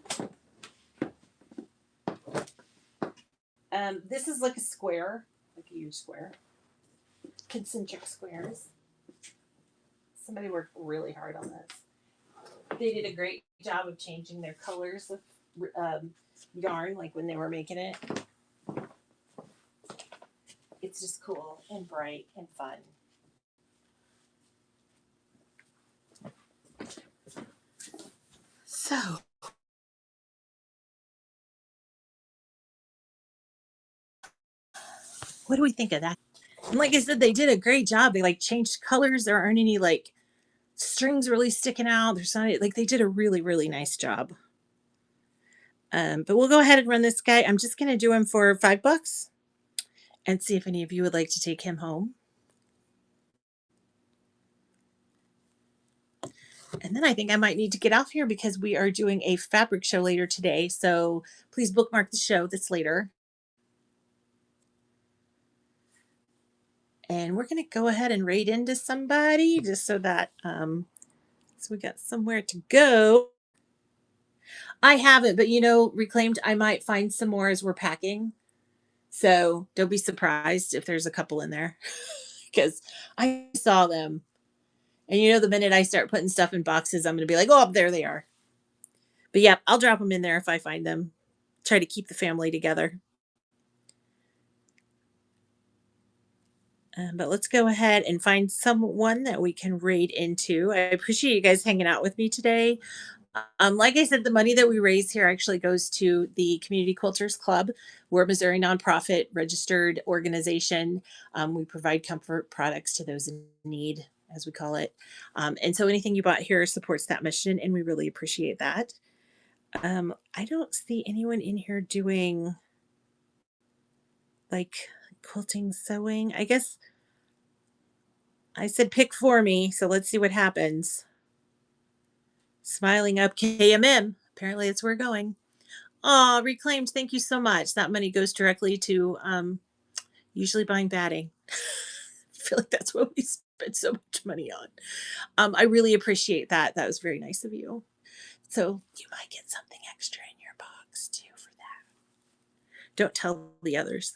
S1: This is like a square, like a huge square, concentric squares. Somebody worked really hard on this. They did a great job of changing their colors of yarn, like when they were making it. It's just cool and bright and fun. So, what do we think of that? And like I said, they did a great job. They like changed colors. There aren't any like strings really sticking out. There's not like they did a really, really nice job. But we'll go ahead and run this guy. I'm just gonna do him for $5 and see if any of you would like to take him home. And then I think I might need to get off here because we are doing a fabric show later today. So please bookmark the show that's later. And we're going to go ahead and raid into somebody just so that so we got somewhere to go. I haven't, but reclaimed I might find some more as we're packing. So don't be surprised if there's a couple in there because I saw them. And the minute I start putting stuff in boxes, I'm going to be like, oh, there they are. But yeah, I'll drop them in there if I find them. Try to keep the family together. But let's go ahead and find someone that we can raid into. I appreciate you guys hanging out with me today. Like I said, the money that we raise here actually goes to the Community Quilters Club. We're a Missouri nonprofit registered organization. We provide comfort products to those in need, as we call it. And so anything you bought here supports that mission, and we really appreciate that. I don't see anyone in here doing like quilting, sewing. I guess I said pick for me, so let's see what happens. Smiling up KMM. Apparently that's where we're going. Oh, reclaimed. Thank you so much. That money goes directly to usually buying batting. I feel like that's what we spend so much money on. I really appreciate that. That was very nice of you. So you might get something extra in your box too for that. Don't tell the others.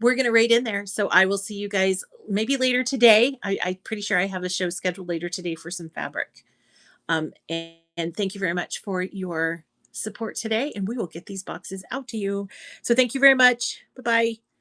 S1: We're gonna raid in there. So I will see you guys maybe later today. I'm pretty sure I have a show scheduled later today for some fabric. And thank you very much for your support today. And we will get these boxes out to you. So thank you very much. Bye bye.